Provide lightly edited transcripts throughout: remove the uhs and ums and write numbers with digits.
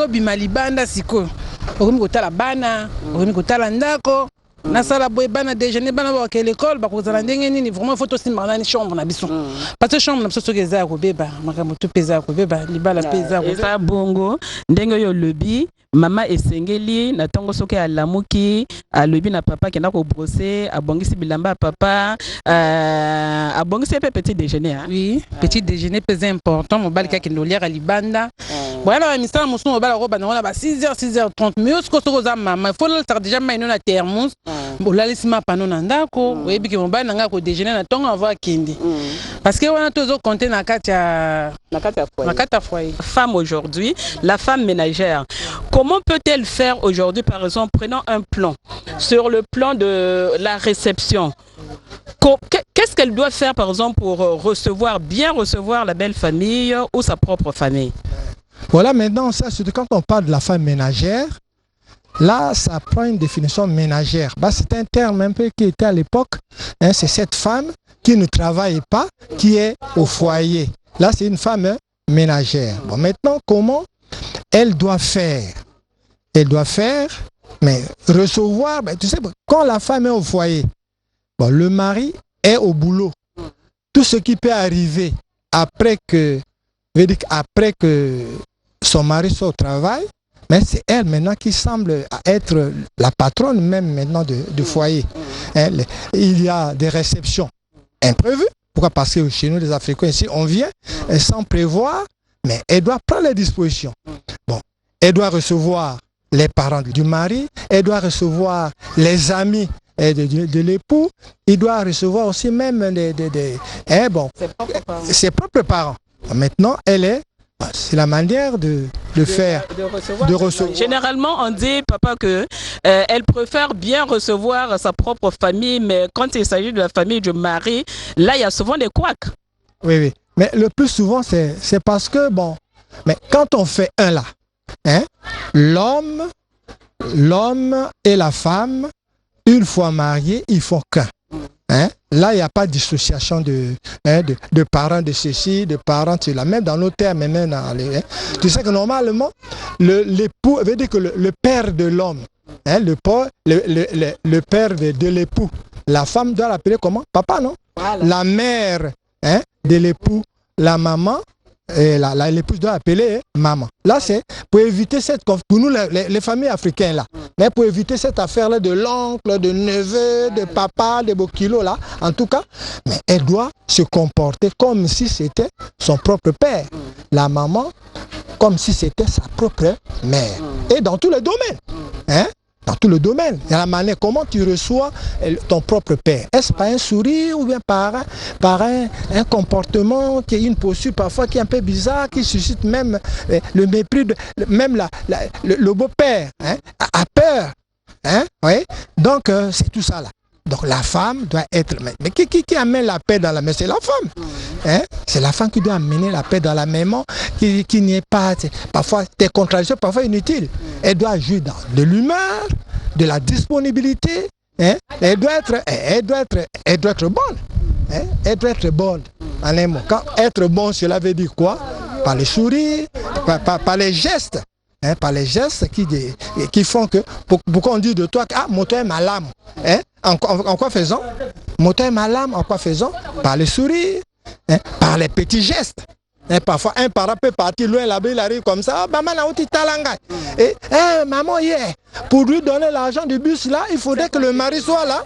bima libanda siko okomi kotala bana okomi kotala ndako nasala boye bana déjeuner bana ba ke l'école ba kozala ndenge nini vraiment faut aussi marana chambre na biso parce que chambre na biso soki eza ko beba makambo to peza ko beba libala peza ko eza bongo ndenge yo lobi mama esengeli na tongo soki alamuki alobi na papa kenda ko brosser abongisi bilamba papa abongisi pe petit déjeuner hein? Oui petit déjeuner très important mobali ka kendo liara libanda voilà la misala musu mobali ko bana ba 6h30 mais ce que soki za mama il faut le faire déjà maino na thermos bolalissima pano na ndako oyebi ke mobali nanga ko déjeuner na tongo avoir kindi parce que wana tozo compter na kati ya foyer. Femme aujourd'hui, la femme ménagère. Comment peut-elle faire aujourd'hui, par exemple, prenons un plan, sur le plan de la réception. Qu'est-ce qu'elle doit faire, par exemple, pour bien recevoir la belle famille ou sa propre famille? Voilà, maintenant, ça, c'est quand on parle de la femme ménagère, là, ça prend une définition ménagère. Bah, c'est un terme un peu qui était à l'époque. Hein, c'est cette femme qui ne travaille pas, qui est au foyer. Là, c'est une femme ménagère. Bon, maintenant, comment elle doit faire? Elle doit faire, mais recevoir, ben, tu sais, quand la femme est au foyer, bon, le mari est au boulot. Tout ce qui peut arriver après que son mari soit au travail, mais c'est elle maintenant qui semble être la patronne même maintenant du foyer. Il y a des réceptions imprévues. Pourquoi? Parce que chez nous, les Africains, ici, on vient sans prévoir, mais elle doit prendre les dispositions. Bon, elle doit recevoir les parents du mari, elle doit recevoir les amis de l'époux, il doit recevoir aussi même ses propres parents. Maintenant, c'est la manière de faire, de recevoir. Généralement, on dit, papa, que elle préfère bien recevoir sa propre famille, mais quand il s'agit de la famille du mari, là, il y a souvent des couacs. Oui, oui. Mais le plus souvent, c'est parce que, bon, mais quand on fait un là, hein, l'homme et la femme, une fois mariés, ils font qu'un. Hein? Là, il n'y a pas de dissociation de parents de ceci, de parents de cela. Même dans nos termes, même dans les, tu sais que normalement, l'époux veut dire que le père de l'homme, hein, le père de l'époux, la femme doit l'appeler comment? Papa, non? Voilà. La mère, hein, de l'époux, la maman, l'épouse doit appeler maman. Là, c'est pour éviter cette... Pour nous, les familles africaines, là, mais pour éviter cette affaire-là de l'oncle, de neveu, de papa, de Bokilo, là, en tout cas, mais elle doit se comporter comme si c'était son propre père. La maman, comme si c'était sa propre mère. Et dans tous les domaines. Hein? Dans tout le domaine. Il y a la manière comment tu reçois ton propre père. Est-ce par un sourire ou bien par un comportement qui est une posture parfois qui est un peu bizarre, qui suscite même le mépris, même le beau-père, hein, a peur. Hein, oui? Donc c'est tout ça là. Donc la femme doit être... Mais qui amène la paix dans la maison? C'est la femme. Hein? C'est la femme qui doit amener la paix dans la maison, qui n'y est pas... Parfois des contradictions, parfois inutiles. Elle doit jouer dans de l'humeur, de la disponibilité. Hein? Elle doit être bonne. Hein? Elle doit être bonne. En un mot. Quand être bon, cela veut dire quoi? Par les sourires, par les gestes. Hein, par les gestes qui font que, pourquoi on dit de toi, ah, mon toit est ma lame. Hein? En quoi faisons? Mon toit est ma lame, en quoi faisons? Par les sourires, hein? Par les petits gestes. Hein? Parfois, un parent peut partir loin là-bas, il arrive comme ça, oh, maman, et maman, yeah. Pour lui donner l'argent du bus là, il faudrait que le mari soit là.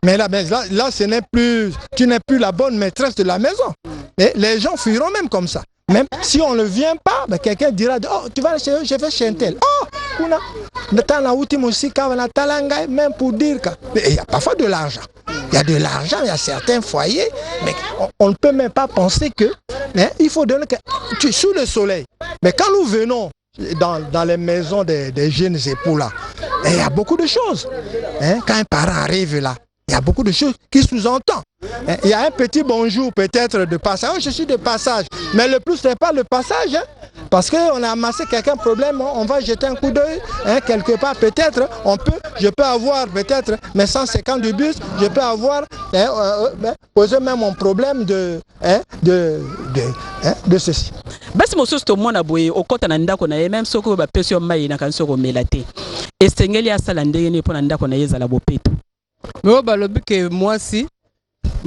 Mais là, ce n'est plus, tu n'es plus la bonne maîtresse de la maison. Et les gens fuiront même comme ça. Même si on ne vient pas, ben quelqu'un dira, oh, tu vas chez eux, je vais chez un tel. Oh, même pour dire que... Il y a parfois de l'argent. Il y a de l'argent, il y a certains foyers, mais on ne peut même pas penser que... Hein, il faut donner que... Sous le soleil. Mais quand nous venons dans les maisons des jeunes époux là, il y a beaucoup de choses. Hein, quand un parent arrive là, il y a beaucoup de choses qui sous-entendent. Il y a un petit bonjour peut-être de passage. Oh, je suis de passage. Mais le plus, ce n'est pas le passage. Hein, parce qu'on a amassé quelqu'un problème, on va jeter un coup d'œil. Hein, quelque part, peut-être, je peux avoir peut-être mes 150 du bus, je peux avoir poser même un problème de ceci. Basi mosusu tomona boye okota na ndako na ye même soko bapesi yo mai na kanso komela te esengeli asala ndenge nini mpo na ndako na ye ezala bopeto. Me oyo balobi ke mwasi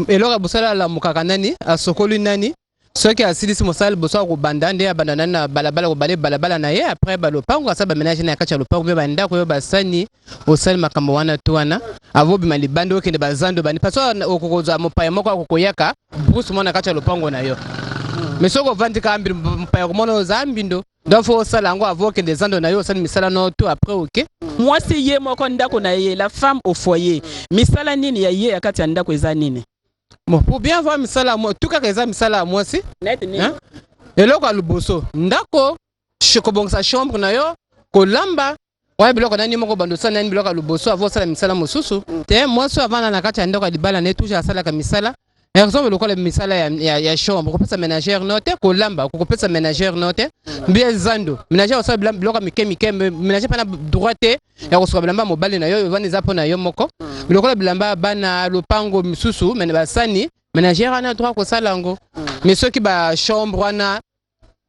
eloko ya bosala alamukaka nani asokoli nani soki asilisi mosala liboso akobanda nde abanda nani na balabala kobale balabala na ye apres balopango asala bamenage na ya kati ya lopango mpe bandako oyo basani osali makambo wana to wana avobima libanda okende bazando bani paso okokozwa mopaya moko akokoyaka brusu mona na kati ya lopango na yo me soki ovandi kaka mbindo mopaya komona oza mbindo donc fo osala yango avokende zando na yo osali misala no to apres oke mwasi ye moko ndako na ye la femme au foyer misala nini ya ye ya kati ya ndako eza nini? Bon, pour bien voir misala moi tout cas eza misala mwasi hein eloko ya liboso ndako kobongisa chambre na yo kolamba oya biloko nani moko bando osala nani biloko ya liboso avo osala misala mosusu te mwasi avanda na kati ya ndako ya libala ne toujours asalaka misala exemple lokola misala ya chambre kopesa ménagère no te kolamba kopesa ménagère no te mbia zando ménagère osala biloko mike ménagère pana droit te ya kosuka bilamba mobali na yo evandi eza mpo na yo moko lokola bilamba bana lopango misusu mene basani ménagère ana droit kosala yango mais soki ba chambre wana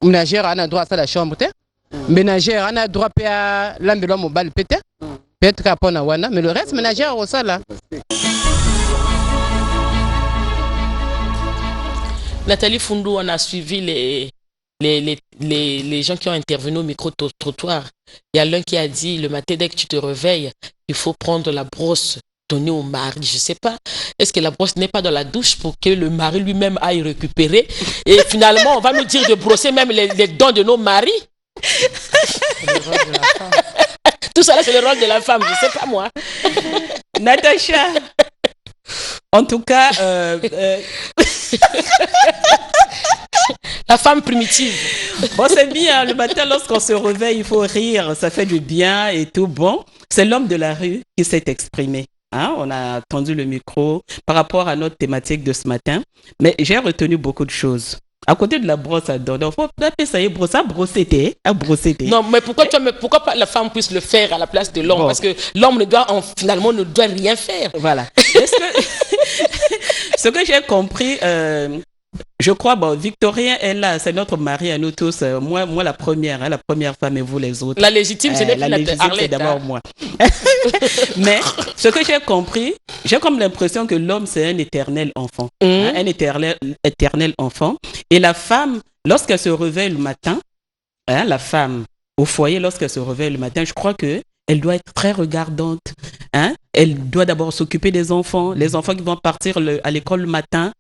ménagère ana droit asala chambre te ménagère ana droit pe ya lambelo mobali pe te peut-être ka pona wana mais le reste ménagère osala. Nathalie Fundou, on a suivi les gens qui ont intervenu au micro-trottoir. Il y a l'un qui a dit, le matin, dès que tu te réveilles, il faut prendre la brosse, donner au mari. Je ne sais pas, est-ce que la brosse n'est pas dans la douche pour que le mari lui-même aille récupérer? Et finalement, on va nous dire de brosser même les dents de nos maris. Tout ça, c'est le rôle de la femme, je ne sais pas moi. Natacha, en tout cas... La femme primitive. Bon, c'est bien, le matin, lorsqu'on se réveille, il faut rire, ça fait du bien et tout. Bon, c'est l'homme de la rue qui s'est exprimé. Hein? On a tendu le micro par rapport à notre thématique de ce matin. Mais j'ai retenu beaucoup de choses. À côté de la brosse à dents, il faut appeler ça brosse à brosser. Non, mais pourquoi pas la femme puisse le faire à la place de l'homme? Bon. Parce que l'homme finalement ne doit rien faire. Voilà. Ce que j'ai compris, je crois, bon, Victorien est là, c'est notre mari à nous tous. Moi la première femme et vous les autres. La légitime, c'est d'abord moi. Mais ce que j'ai compris, j'ai comme l'impression que l'homme, c'est un éternel enfant. Hein, un éternel enfant. Et la femme, lorsqu'elle se réveille le matin, hein, la femme au foyer, lorsqu'elle se réveille le matin, je crois que elle doit être très regardante. Hein? Elle doit d'abord s'occuper des enfants. Les enfants qui vont partir à l'école le matin,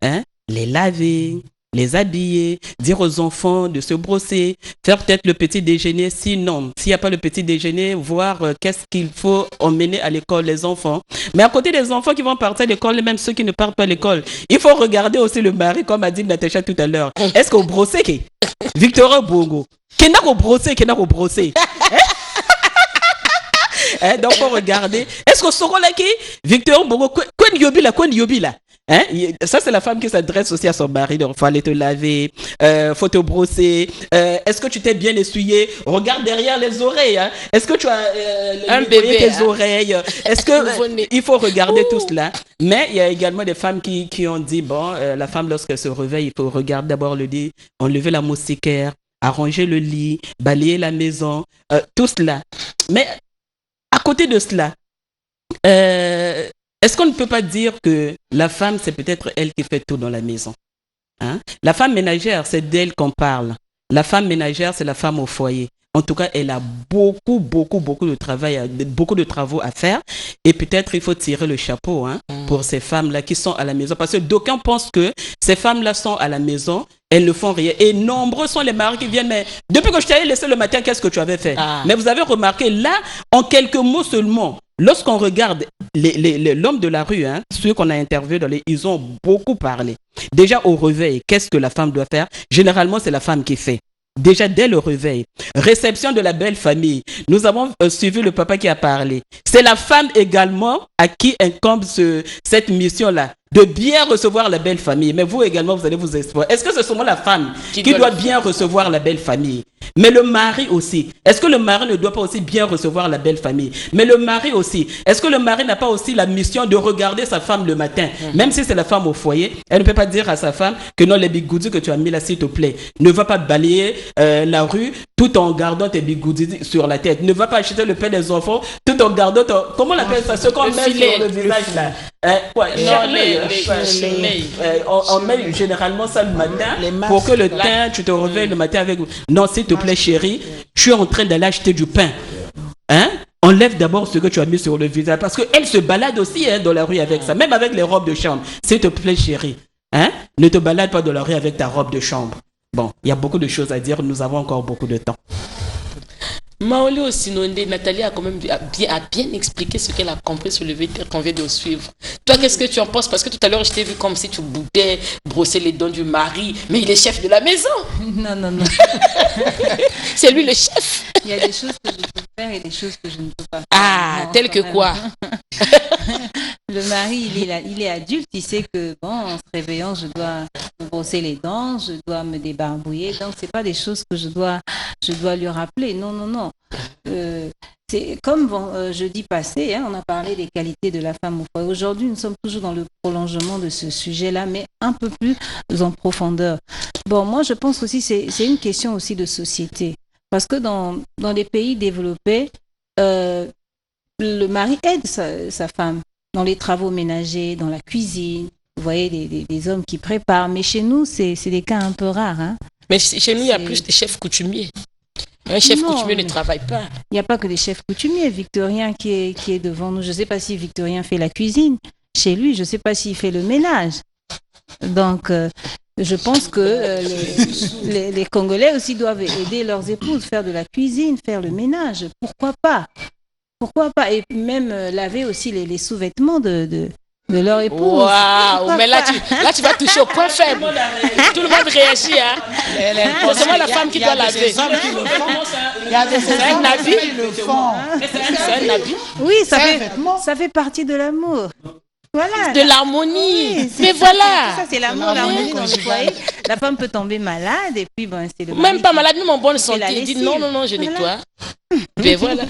hein? Les laver, les habiller, dire aux enfants de se brosser, faire peut-être le petit déjeuner. Sinon, s'il n'y a pas le petit déjeuner, voir qu'est-ce qu'il faut emmener à l'école, les enfants. Mais à côté des enfants qui vont partir à l'école, même ceux qui ne partent pas à l'école, il faut regarder aussi le mari, comme a dit Natacha tout à l'heure. Est-ce qu'on brossait qui? Victor Bongo. Qu'est-ce qu'on brossait? Donc, faut regarder. Est-ce qu'on saura là qui Victor Bongo, quoi yobi là? Hein? Ça, c'est la femme qui s'adresse aussi à son mari. Donc, il faut aller te laver, faut te brosser. Est-ce que tu t'es bien essuyé? Regarde derrière les oreilles. Hein? Est-ce que tu as un bébé tes oreilles? Est-ce que il faut regarder tout cela? Mais il y a également des femmes qui ont dit bon, la femme lorsqu'elle se réveille, il faut regarder d'abord le lit, enlever la moustiquaire, arranger le lit, balayer la maison, tout cela. Mais à côté de cela, est-ce qu'on ne peut pas dire que la femme, c'est peut-être elle qui fait tout dans la maison? Hein? La femme ménagère, c'est d'elle qu'on parle. La femme ménagère, c'est la femme au foyer. En tout cas, elle a beaucoup de travail, beaucoup de travaux à faire. Et peut-être il faut tirer le chapeau pour ces femmes-là qui sont à la maison. Parce que d'aucuns pensent que ces femmes-là sont à la maison, elles ne font rien. Et nombreux sont les maris qui viennent. Mais depuis que je t'avais laissé le matin, qu'est-ce que tu avais fait? Mais vous avez remarqué, là, en quelques mots seulement, lorsqu'on regarde l'homme de la rue, ceux qu'on a interviewés, ils ont beaucoup parlé. Déjà au réveil, qu'est-ce que la femme doit faire? Généralement, c'est la femme qui fait. Déjà dès le réveil, réception de la belle famille. Nous avons suivi le papa qui a parlé. C'est la femme également à qui incombe cette mission-là. de bien recevoir la belle famille. Mais vous également, vous allez vous exprimer. Est-ce que c'est seulement la femme qui doit bien recevoir la belle famille? Mais le mari aussi. Est-ce que le mari ne doit pas aussi bien recevoir la belle famille? Mais le mari aussi. Est-ce que le mari n'a pas aussi la mission de regarder sa femme le matin? Même si c'est la femme au foyer, elle ne peut pas dire à sa femme que non, les bigoudis que tu as mis là, s'il te plaît, ne va pas balayer la rue tout en gardant tes bigoudis sur la tête. Ne va pas acheter le pain des enfants tout en gardant ton... Comment on appelle ça? Ce qu'on met sur le visage là. On met généralement ça le matin pour que le teint, tu te réveilles le matin avec... Non, s'il te plaît chérie, tu es en train d'aller acheter du pain. Hein? Enlève d'abord ce que tu as mis sur le visage. Parce qu'elle se balade aussi dans la rue avec ça. Même avec les robes de chambre. S'il te plaît chérie, hein? Ne te balade pas dans la rue avec ta robe de chambre. Bon, il y a beaucoup de choses à dire. Nous avons encore beaucoup de temps. Maoli aussi, Nathalie a quand même bien expliqué ce qu'elle a compris sur le VTR qu'on vient de suivre. Toi, qu'est-ce que tu en penses? Parce que tout à l'heure, je t'ai vu comme si tu boudais, brosser les dents du mari, mais il est chef de la maison. Non. C'est lui le chef. Il y a des choses que je peux faire et des choses que je ne peux pas faire. Ah, tel que quoi? Le mari, il est adulte, il sait que, bon, en se réveillant, je dois me brosser les dents, je dois me débarbouiller. Donc, c'est pas des choses que je dois lui rappeler. Non. C'est comme jeudi passé, on a parlé des qualités de la femme au foyer. Aujourd'hui, nous sommes toujours dans le prolongement de ce sujet-là, mais un peu plus en profondeur. Bon, moi, je pense aussi que c'est une question aussi de société. Parce que dans les pays développés, le mari aide sa femme dans les travaux ménagers, dans la cuisine. Vous voyez, des hommes qui préparent. Mais chez nous, c'est des cas un peu rares. Hein. Mais chez nous, il y a plus de chefs coutumiers. Un chef coutumier ne travaille pas. Il n'y a pas que des chefs coutumiers. Victorien qui est devant nous, je ne sais pas si Victorien fait la cuisine. Chez lui, je ne sais pas s'il fait le ménage. Donc, je pense que les Congolais aussi doivent aider leurs épouses, faire de la cuisine, faire le ménage. Pourquoi pas? Et même laver aussi les sous-vêtements de leur épouse. Waouh, mais là tu vas toucher au point faible. Tout le monde réagit, hein. C'est seulement la femme qui doit laver. Il y a des hommes qui le font. C'est un habit. Oui, ça fait partie de l'amour. Voilà. De l'harmonie. Oui, mais voilà. Ça, c'est l'amour, l'harmonie dans le foyer. La femme peut tomber malade et puis c'est le mari. Même pas malade, même en bonne santé. Il dit non, je nettoie. Mais voilà.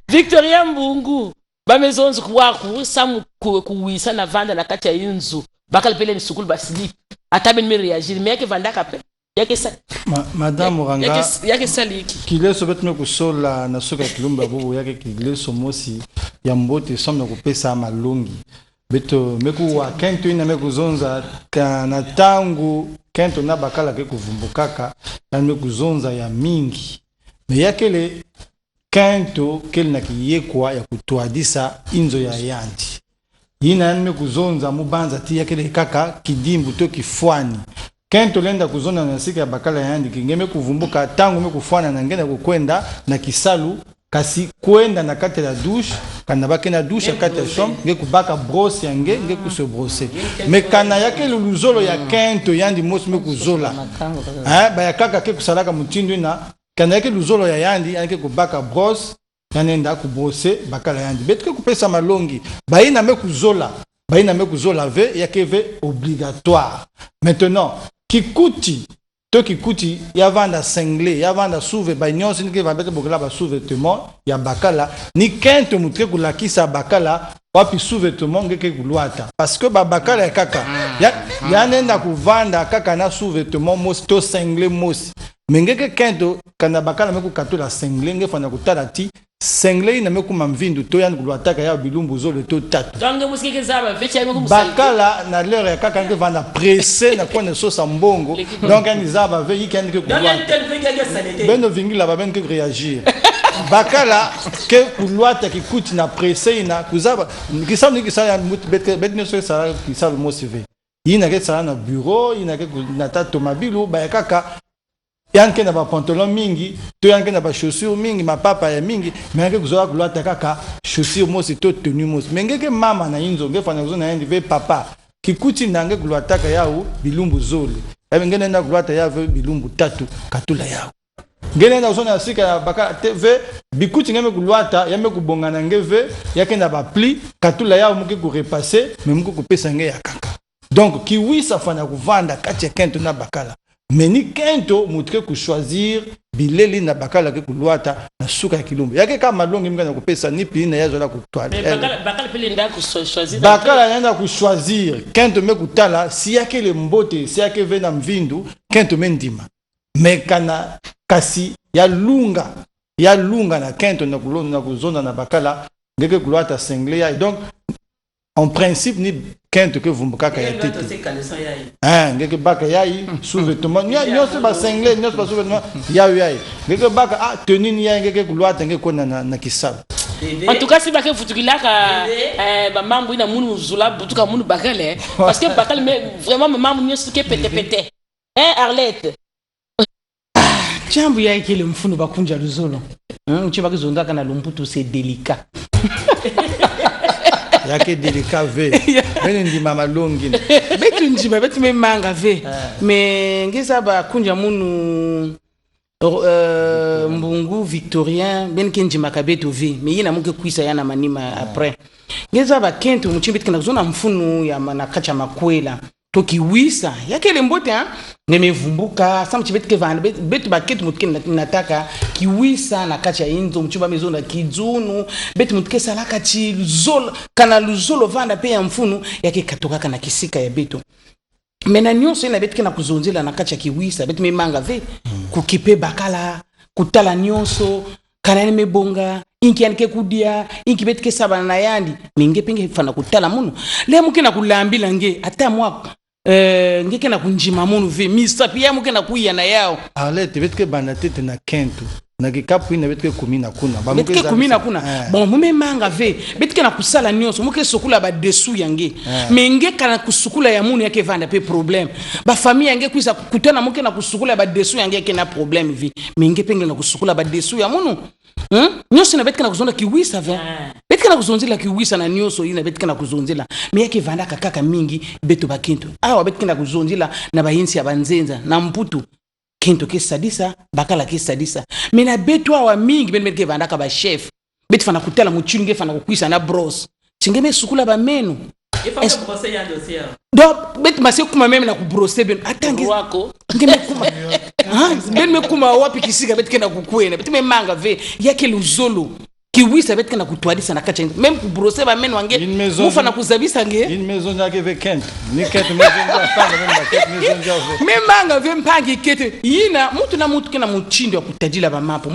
Victoria Mbungu. Maison kwaku samu kuwisa na vanda na kati ya yinzu bakal pele ni sukulu baslip atabe ni réagir mais yake vanda kape yake sa madame Muranga yake saliki kile sobetme kusola na soka kilumba bubu yake kile somosi ya mbote somna kupesa malungi beto meku wa kento ina mekuzonza kana tangu kento na bakala ke kuvumbukaka na mekuzonza ya mingi me yake le kento kele na kiyekwa ya kutuadisa inzo ya yandi yina nme kuzonza mubanza ti yakele kaka kidimbu to kifwani kento lenda kuzonda na sika ya bakala yandi kingeme kuvumbuka tangu me kufwana na ngenda kukwenda na kisalu kasi kwenda na kati la douche kana bakena douche kati ya chambre nge kubaka brosse yange nge kuso brosser me kana yake luluzolo ya kento yandi mosi me kuzola ba ya kaka ke kusalaka mutindo na kana yake luzolo ya yandi yake kubaka brosse yanenda kubrosser bakala yandi betke kupesa malongi baina me kuzola ve yake ve obligatoire. Maintenant kikuti yavanda single yavanda souve baignosi nike vambete bokela ba sous-vêtements ya bakala ni kento mutke kulakisa bakala wapi sous-vêtements ngeke kuluata parce que bakala ya kaka yanenda kuvanda kaka na sous-vêtements mosi to single mosi mengeke kento kana bakala meku katula single nge fana kutala ti single ina meku mamvindu to yan kuluataka ya bilumbu zolo to tatu donc musikeke zaba vecha meku bakala na l'heure ya kaka nge vanda pressé na kone sosa mbongo donc ani zaba ve yikandi ke kuluata beno vingila ba ben ke réagir bakala ke kuluata ki kuti na pressé ina kuzaba kisam ni kisaya bet ne so sala kisal mo CV ina ke sala na bureau ina ke na tato mabilu ba kaka yanke na ba pantalon mingi to yanke na ba chaussure mingi mapapa ya mingi menge kuzoa kulata kaka chaussure mosi to tenue mosi mengeke mama na inzo ngefanya kuzona yendi ve papa kikuti nange kulata ka yao bilumbu zole ngene na kulata ya ve bilumbu tatu katula yao ngene na zona sika ya bakala TV bikuti ngeme kulwata yame kubongana ngeve yake na ba pli katula ya muke ku repasser mais muke ku pesa nge ya kaka donc kiwisa fana kuvanda kati ya kento na bakala mais ni kento mutre ku choisir bileli na bakala ke kulwata na suka ya kilumbu yake kama longi mga na kupesa ni pili na yazo la kutwala bakala pili nda ku choisir bakala yanda ku choisir kento me kutala si yake le mbote si yake vena mvindu kento me ndima mais kana kasi ya lunga na kento na kulonda na kuzonda na bakala ngeke kulwata sengle ya donc en principe ni kento ke vumbukaka ya tete ngeke baka yayi sous-vêtement nyose ba sengle nyose ba sous-vêtement yayi ngeke baka tenue ya ngeke kulwata ngeke kona na kisala. En tout cas, si bakal futukilaka ba mambu ina munu zula butuka munu bakale parce que bakal vraiment mambu nyose ke pete Arlette jambo ya kile mfunu bakunja luzolo uchiba kizonga kana lumputu c'est délicat yake délicat ve bene ndima malongi betu njima betu memanga ve mais ngeza bakunja munu mbungu victorien ben kenjima kabeto ve mais yina muke kuisa yana manima après ngeza ba kento muchimbi kana zona mfunu ya manakacha makwela tokiwisa yakele mbote nemevumbuka sa mchibetike vana betu baketu mutike nataka kiwisa na kacha inzo mchuba mezona kidzunu betu mutike salaka chi luzolo kana luzolo vanda pe ya mfunu yake katoka kana kisika ya betu mena nyonso ina betike na kuzonzela na kacha kiwisa betu memanga ve kukipe bakala kutala nyonso kana ni mebonga inki yanike kudia inki betike sabana na yandi ninge penge fana kutala munu le mukina kulambila nge ata mwa ngeke na kunjima munu ve misapi ya muke na kuya na yao Arlette betike bana tete na kento na kikapu ina betike kumina kuna ba muke kumina kuna bon mume manga ve betike na kusala nyonso muke sokula ba desu yange menge kana kusukula ya munu yake vanda pe problème ba famille yange kuisa kutana muke na kusukula ba desu yange yake na problème vi menge penge na kusukula ba desu ya munu nyonso na betike na kuzonda kiwisa ve betike na kuzonzela kiwisa na nyonso ina betike na kuzonzela me yake vanda kaka mingi beto ba kinto awa betike na kuzonzela na bayinsi ya banzenza na mputu kinto ke sadisa bakala ke sadisa me na beto awa mingi betike vanda ka ba chef betu fana kutela muchunge fana kukwisa na bros chingeme sukula ba menu il faut brosser ya dossier donc betu mase kuma meme na ku brosser ben atangi wako ngeme kuma ben me kuma wapi kisika betike na kukwena betu me manga ve yake luzolo kiwisa betike na kutwadisa na kacha même ku brosser ba menu wange mufa na kuzabisa nge une maison yake ve kent ni kent maison ya fana même ba kent maison ya ve me manga ve mpangi kete yina mutu na mutu kena muchindo ya kutajila ba mapo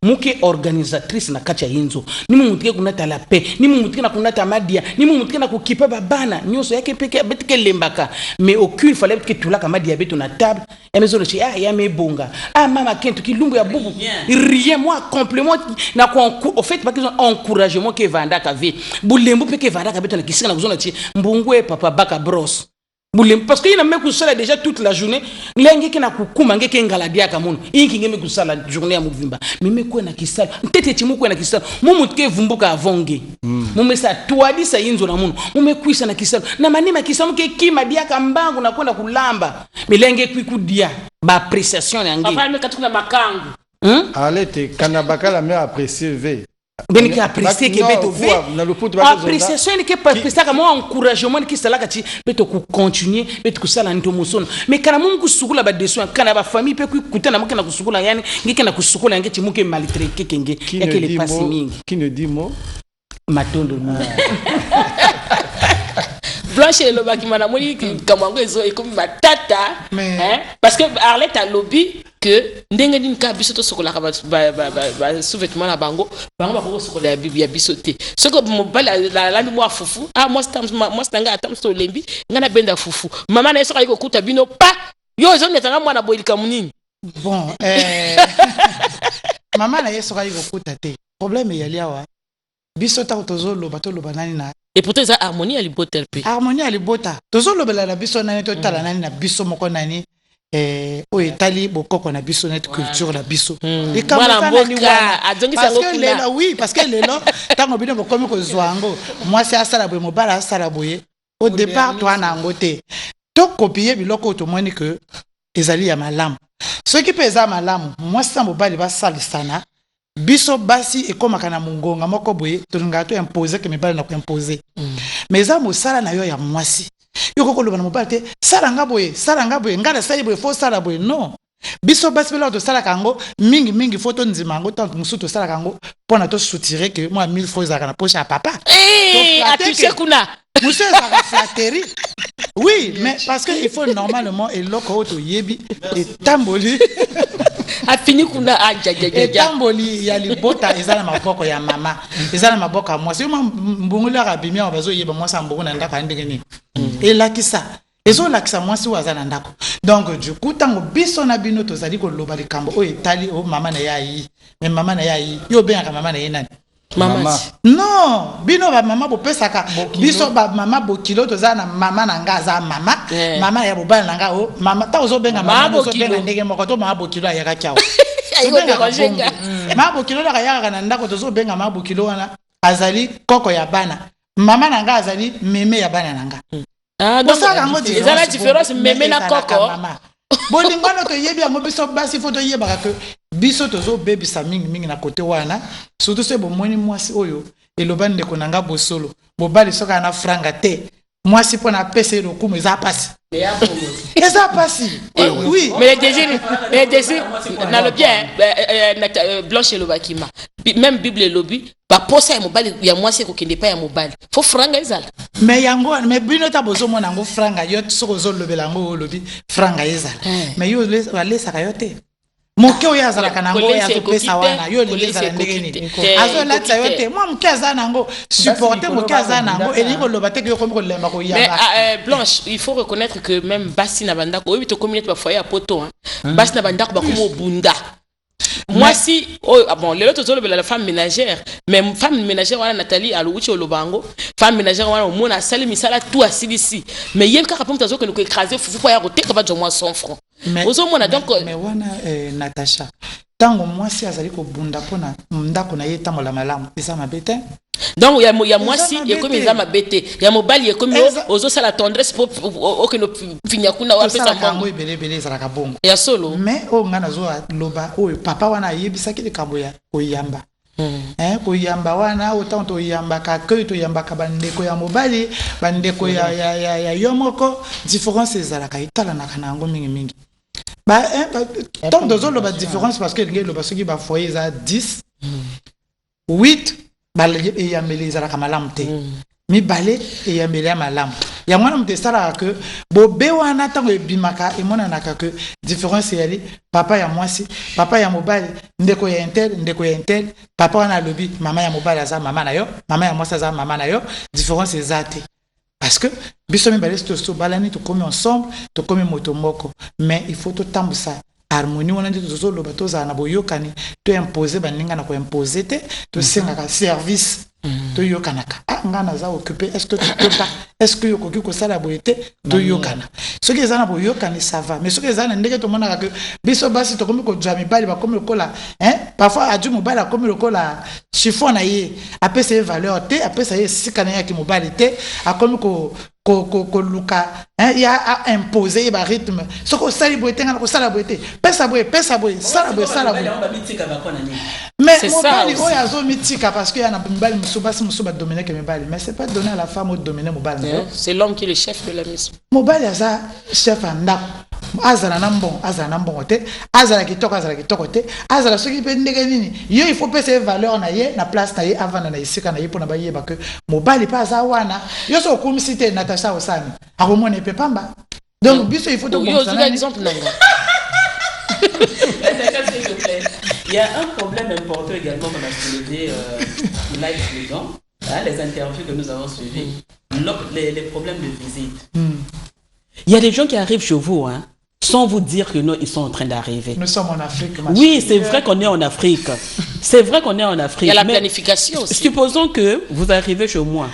muke organisatrice na kacha yinzo ni mutu ke kunata la paix ni mutu ke na kunata madia ni mutu ke na kukipa babana nyoso yake peke betike lembaka mais aucune fallait que tout la kamadia beto na table ya maison de ya me bonga mama kento kilumbu ya bubu rien moi complément na ko fait parce qu'ils ont encouragement que vanda ka ve bulembu pe que vanda ka beto na kisika na kuzona ti mbungwe papa baka bros bulembu parce que il a même kusala déjà toute la journée lenge ke na kukuma ngeke ngaladia ka muno inki ngeme kusala journée ya muvimba mime ko na kisala ntete ti muko na kisala mumu ke vumbuka avonge mume sa twadi sa yinzo na muno mume kuisa na kisala na manima kisala ke kima dia ka mbangu na kwenda kulamba milenge kwikudia ba appréciation yangi papa me katukuna makangu Arlette kana bakala me apprécier ve ben ki apprécier ke beto ve appréciation ni ke apprécier ka mo encouragement ki sala kati beto ku continuer beto ku sala nto musono mais kana mungu kusukula ba desu kana ba famille pe ku kutana mukena kusukula yani ngike na kusukula ngeti muke maltraiter kenge yake le passe mingi qui ne dit mot matondo Blanche le bakimana moni kamango ezo ekomi matata parce que Arlette a lobby que ndenge din ka biso to sokola ka ba sous-vêtement la bango ba sokola ya biso te soko mobala la mo fufu moi stanga atam so lembi ngana benda fufu mama na soka iko kuta bino pa yo zo netanga mwana boilika munini bon mama na yeso ka iko kuta te problème ya liawa biso ta tozolo batoloba nani na et pourtant ça harmonie à libotel pe harmonie à libota tozolo bela na biso nani to tala nani na biso moko nani o etali bokoko na biso net culture na biso et comme ça nani wana oui parce que lelo tango bino bokomi ko zwango moi c'est asala boye mobala asala boye au départ toi na ngote to copier biloko to moni que ezali ya malamu Ce qui pesa malamu, moi ça mobali ba salisana. Biso basi et comme kana mungonga moko boye tolinga to imposer que mibali na ko imposer. Mais ça mo sala na yo ya mwasi. Yo ko lo bana mobali te sala ngaboye ngada sala boye fo sala boye non. Biso basi bela to sala kango mingi photo nzima ngo tant musuto sala kango pona to soutirer que moi 1000 fois za kana poche à papa. Eh, tu sais kuna. Monsieur ça flatterie. Oui, mais parce que il faut normalement et loko to yebi et tamboli. A fini kuna et tamboli ya libota ezala maboko ya mama. Ezala maboko ya moi. Si moi mbungula rabimia obazo yeba moi sa mbunguna ndaka ndenge ni. Et là qui ça ezo lakisa mwasi waza na ndako. Donc du coup tango biso na bino tozali ko loba likambo o etali o mama na yayi. Mais mama na yayi yo be ka mama na yenani. Mama. Non, bino ba mama bo pesaka. Biso ba mama bo kilo toza na mama na nga za mama. Mama ya bobala na nga o mama ta ozo benga mama bo benga ndenge moko to mama bo kilo ya ka kyao. Mama bo kilo la ya na ndako tozo benga mama bo kilo wana azali koko ya bana. Mama na nga azali meme ya bana na nga. Ah, donc, c'est la différence, mais na koko. Bolingano to yebi yango biso basi photo yeba que biso tozo baby sa mingi na côté wana surtout c'est bon moni mwasi oyo eloba ndeko nanga bosolo bobali soka na franga te mwasi pona pese roku mais ça passe et ça passe oui mais les désirs na le bien Blanche Lobakima même Bible lobby ba posa ya mobali ya mwasi ko kende pa ya mobali fo franga ezala mais yango mais bino ta bozo mona ngo franga yo soko zo lobela ngo lobi franga ezala mais yo lesa ka yo te moke oyo azala kana ngo ya to pesa wana yo lesa la ndenge ni azo latsa yo te moi moke azana ngo supporter moke azana ngo et ngo loba te ko ko lemba ko yamba mais Blanche il faut reconnaître que même basi na banda ko to communauté ba foyer à poto basi na banda ko ba ko bunda. Moi si bon les autres ont la femme ménagère mais femme ménagère wana Nathalie alouchi olobango femme ménagère wana mona sali misala tout asili ici mais yel ka rapom tazo que nous écraser fufu pour ya roter ka ba moi 100 francs ozo mona donc mais wana Natacha tango moi si azali ko bunda pona ndako na ye tambola malamu eza mabete donc ya moi si et comme ils a mabete ya mobali et comme ozo sala tendresse pour que no finya kuna wa pesa mbongo belebele za ka bongo ya solo mais o ngana zo loba o papa wana yebisa kile kaboya oyamba koyamba wana autant to yamba ka que to yamba ka bandeko ya mobali bandeko ya yomoko différence ezalaka itala na kana ngo mingi tant de lo ba différence parce que le ba soki ba foyer za 10 8 balé et yambeli ezalaka malamu te mi balé et yambeli malamu ya mwana mtesala que bobe wana tango ebimaka e mona naka que différence yali papa ya mwasi papa ya mobali ndeko ya intel papa wana lobi mama ya mobali aza mama na yo mama ya mwasi aza mama na yo différence ezate parce que biso mi balé to balani to comme ensemble to comme moto moko mais il faut to tambusa harmonie wana ndi to loba to za na boyokani to imposer baninga na ko imposer te to senga ka service to yokanaka ngana za occupé est-ce que tu peux pas est-ce que yokoki ko sala boyete to yokana ce que ezana boyokani ça va mais ce que ezana ndenge to mona que biso basi to komi ko jami bali ba komi lokola parfois adu mobali komi lokola chiffon na ye apesa valeur te apesa ye sikana ya ki mobali te akomi ko luka ya imposer e ba rythme ce que sali boyete ngana ko sala boyete pesa boy sala boy mais mobali o ya zo mitika parce que ya na mobali musubasi musuba dominer que mobali mais c'est pas donner à la femme de dominer mobali c'est l'homme qui est le chef de la maison mobali aza chef andako azala na mbongo te azala kitoko te azala soki pe ndenge nini yo il faut pesa valeur na ye na place na ye avant na isika na ye pona ba yeba que mobali pa aza wana yo so komisi te Natacha Osani akomona pe pamba donc biso il faut to comprendre yo exemple nanga il y a un problème important également qu'on a soulevé live dedans, les interviews que nous avons suivies, les problèmes de visite. Il y a des gens qui arrivent chez vous, sans vous dire que non, ils sont en train d'arriver. Nous sommes en Afrique. Oui, c'est vrai qu'on est en Afrique. C'est vrai qu'on est en Afrique. Il y a la planification aussi. Supposons que vous arrivez chez moi,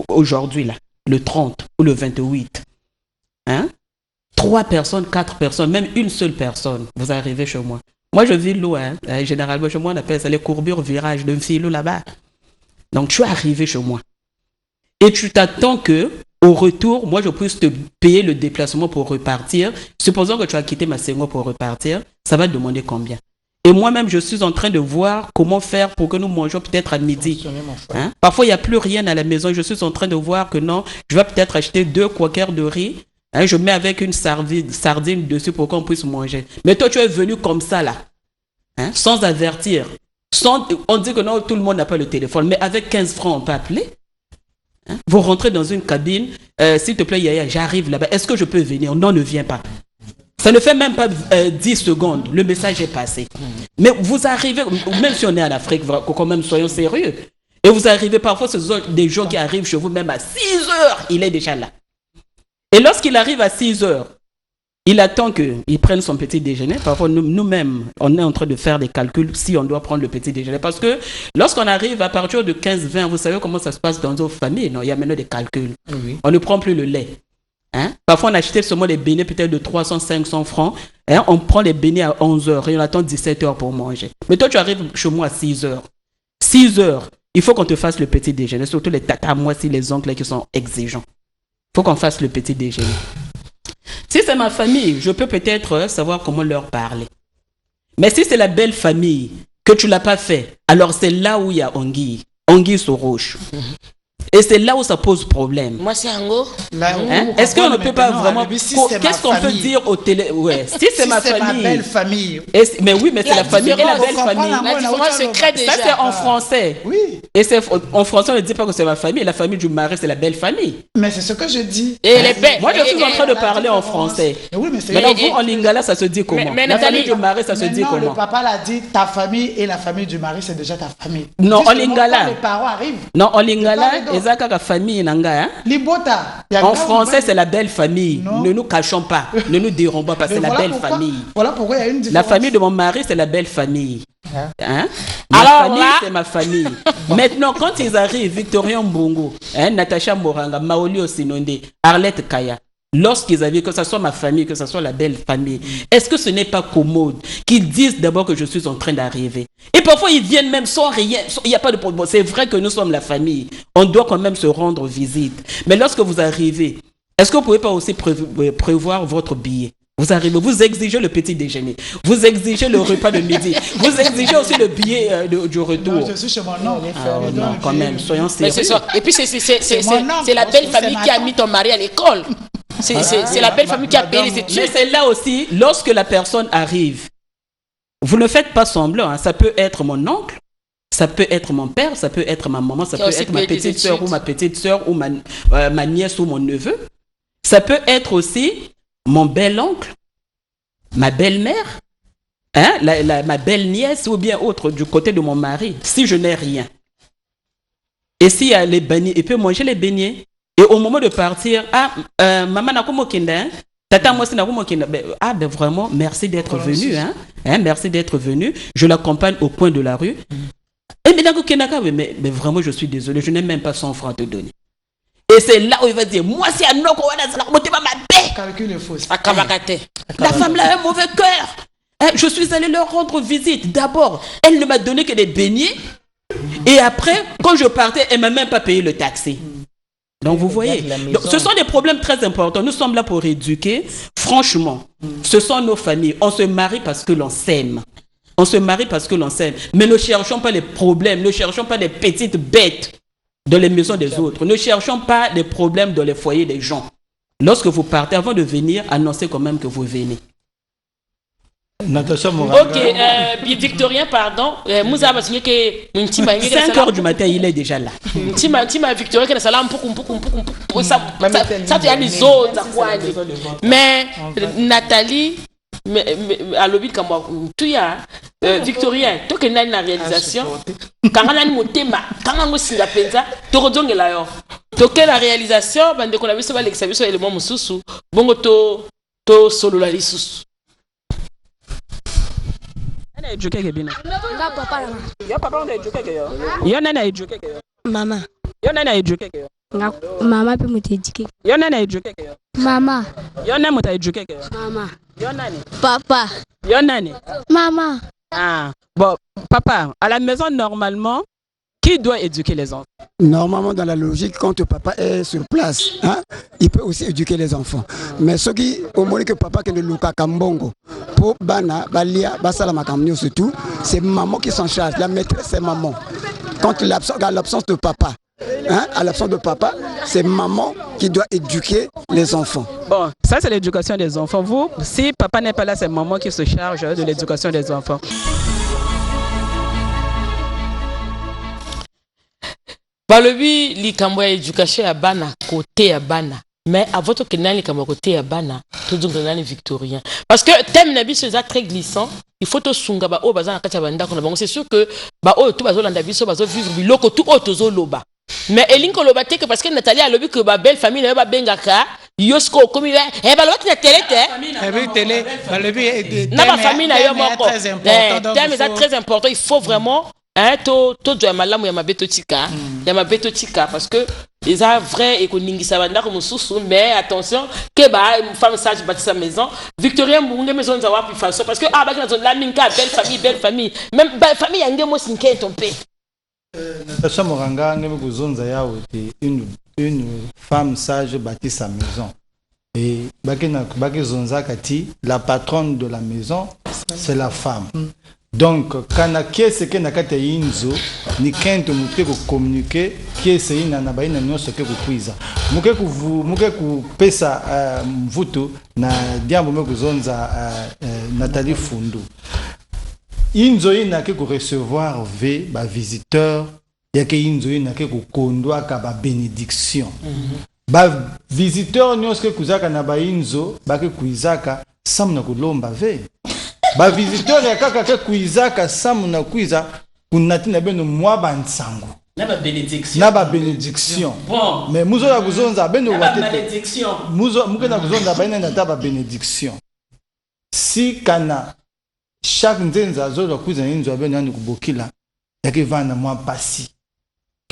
aujourd'hui, là, le 30 ou le 28. 3 personnes, 4 personnes, même une seule personne, vous arrivez chez moi. Moi, je vis loin. Généralement, chez moi, on appelle ça les courbures virages d'un fil là-bas. Donc, tu es arrivé chez moi. Et tu t'attends que au retour, moi je puisse te payer le déplacement pour repartir. Supposons que tu as quitté Massengo pour repartir, ça va te demander combien? Et moi-même, je suis en train de voir comment faire pour que nous mangeons peut-être à midi. Hein? Parfois, il n'y a plus rien à la maison. Je suis en train de voir que non, je vais peut-être acheter 2 quakers de riz. Hein? Je mets avec une sardine dessus pour qu'on puisse manger. Mais toi, tu es venu comme ça, là, hein? Sans avertir. On dit que non, tout le monde n'a pas le téléphone. Mais avec 15 francs, on peut appeler. Hein? Vous rentrez dans une cabine. S'il te plaît, Yaya, j'arrive là-bas. Est-ce que je peux venir? Non, ne viens pas. Ça ne fait même pas 10 secondes. Le message est passé. Mais vous arrivez, même si on est en Afrique, quand même, soyons sérieux. Et vous arrivez, parfois, ce sont des gens qui arrivent chez vous, même à 6 heures, il est déjà là. Et lorsqu'il arrive à 6 heures, il attend qu'il prenne son petit déjeuner. Parfois, nous-mêmes, on est en train de faire des calculs si on doit prendre le petit déjeuner. Parce que lorsqu'on arrive à partir de 15-20, vous savez comment ça se passe dans nos familles. Non, il y a maintenant des calculs. Oui. On ne prend plus le lait. Hein? Parfois, on achetait seulement des beignets peut-être de 300-500 francs. Hein? On prend les beignets à 11 heures et on attend 17 heures pour manger. Mais toi, tu arrives chez moi à 6 heures. 6 heures, il faut qu'on te fasse le petit déjeuner. Surtout les tatas, moi, si les oncles qui sont exigeants. Il faut qu'on fasse le petit déjeuner. Si c'est ma famille, je peux peut-être savoir comment leur parler. Mais si c'est la belle famille, que tu ne l'as pas fait, alors c'est là où il y a anguille sur roche. Et c'est là où ça pose problème. Moi, c'est Ango. Hein? Est-ce qu'on ne peut pas vraiment... Qu'est-ce qu'on peut dire au télé... Ouais. Si c'est ma famille... belle famille. Mais oui, mais c'est la famille et la belle famille. La différence se crée déjà. Ça, c'est en français. Oui. Et en français, on ne dit pas que c'est ma famille. La famille du mari, c'est la belle famille. Mais c'est ce que je dis. Et les belles. Moi, je suis en train de parler en français. Oui, mais c'est... Maintenant, vous, en lingala, ça se dit comment? La famille du mari, ça se dit comment? Le papa l'a dit, ta famille et la famille du mari, c'est déjà ta famille. Non, en lingala. Les parents arrivent. Non, en lingala, la famille nanga, hein? En français, c'est la belle famille. Non. Ne nous cachons pas, ne nous dérobons pas, c'est la belle famille. Voilà pourquoi il y a une différence. La famille de mon mari, c'est la belle famille. Hein? Alors famille, là... c'est ma famille. Maintenant, quand ils arrivent, Victorien Mbongo, hein, Natacha Moranga, Maoli Osinonde, Arlette Kaya, lorsqu'ils arrivent, que ce soit ma famille, que ce soit la belle famille, est-ce que ce n'est pas commode qu'ils disent d'abord que je suis en train d'arriver? Et parfois, ils viennent même sans rien. Il n'y a pas de problème. C'est vrai que nous sommes la famille. On doit quand même se rendre visite. Mais lorsque vous arrivez, est-ce que vous ne pouvez pas aussi prévoir votre billet? Vous arrivez, vous exigez le petit déjeuner, vous exigez le repas de midi, vous exigez aussi le billet du retour. Non, je suis chez mon oncle. Non, quand même, soyons sérieux. Mais c'est ça. Et puis, c'est la belle famille qui a mis ton mari à l'école. C'est la belle famille qui a payé les études. Mais c'est là aussi, lorsque la personne arrive, vous ne faites pas semblant. Hein. Ça peut être mon oncle, ça peut être mon père, ça peut être ma maman, ça peut être ma petite soeur ou ma petite soeur ou ma nièce ou mon neveu. Ça peut être aussi mon bel-oncle, ma belle-mère, hein, ma belle-nièce ou bien autre du côté de mon mari, si je n'ai rien. Et s'il y a les beignets, il peut manger les beignets. Et au moment de partir, maman n'a pas kinda, tata moi c'est n'a pas kinda. Ben vraiment, merci d'être venu, hein, merci d'être venu. Je l'accompagne au coin de la rue. Et mais vraiment, je suis désolé, je n'ai même pas 100 francs à te donner. Et c'est là où il va dire, moi c'est un autre, calcul est faux. La femme là a un mauvais cœur. Je suis allé leur rendre visite. D'abord, elle ne m'a donné que des beignets. Et après, quand je partais, elle ne m'a même pas payé le taxi. Donc vous voyez, donc, ce sont des problèmes très importants. Nous sommes là pour éduquer. Franchement, ce sont nos familles. On se marie parce que l'on s'aime. On se marie parce que l'on s'aime. Mais ne cherchons pas les problèmes. Ne cherchons pas des petites bêtes dans les maisons des autres. Ne cherchons pas des problèmes dans les foyers des gens. Lorsque vous partez, avant de venir, annoncez quand même que vous venez. Natacha Moranga. Ok, Victorien, pardon. 5 heures du matin, il est déjà là. Victorien, mais Nathalie, à l'objet comme tu as Victorien, toi qui n'as la réalisation, quand on a un thème, quand on a un penza, tu redonnes la yo. Donc la réalisation, ben de qu'on a vu ça l'examen sur élément mususu, bon to solo la lisusu. Mama. Mama pe mutejuke. Mama. Mama. Papa. Maman. Ah. Bon, papa, à la maison, normalement, Qui doit éduquer les enfants? Normalement, dans la logique, quand le papa est sur place, hein, il peut aussi éduquer les enfants. Mais ce qui, au moins que papa qui ne luka kambongo, pour bana, balia, basala makamnio surtout, c'est maman qui s'en charge. La maîtresse, c'est maman. Quand à l'absence de papa, hein, à l'absence de papa, c'est maman qui doit éduquer les enfants. Bon, ça c'est l'éducation des enfants. Vous, si papa n'est pas là, c'est maman qui se charge de l'éducation des enfants. Balobi likambo ya éducation ya bana côté ya bana. Mais à votre kenani likambo côté ya bana, tout donc dans les victoriens. Parce que thème nabi c'est très glissant. Il faut to sunga ba o bazana kati banda ko na bango. C'est sûr que ba o tout bazo landa biso bazo vivre biloko tout o tozo loba. Mais elinko loba te que parce que Nathalie a lobi que ba belle famille na ba bengaka yosko komi ba lobati na télé te. Télé, balobi na ba famille na yo moko. Thème est très important, il faut vraiment to do malamu ya mabeto tika ya mabeto tika parce que les a vrai et ko ningisa banda ko mususu mais attention que ba femme sage bâti sa maison Victorien Mbunge maison za wapi façon parce que ba na zone la ninka belle famille même famille yange mo sinke ton père Natacha Moranga ngeme kuzonza yawo une femme sage bâti sa maison et baki zonza kati la patronne de la maison c'est la femme. Donc, quand on a ce que nakata inzo, ni kento muke ko communiquer, qui c'est ina na baina nyonso ke ko kuiza. Muke ku pesa mvuto na diambo me kuzonza Nathalie Fundu. Inzo ina ke ko recevoir ba visiteur, ya ke inzo ina ke ko kondwa ka ba bénédiction. Ba visiteur nyonso ke kuzaka na ba inzo, ba ke kuizaka samna kulomba ve. Ba visiteur ya kaka ke kuizaka samu na kuiza kunatina beno mwa bansango na ba bénédiction bon mais muzo la kuzonza beno wate bénédiction muzo muke na kuzonza baina na ba bénédiction si kana chaque nzenza zo la kuiza nzo beno ni kubokila yake vana mwa pasi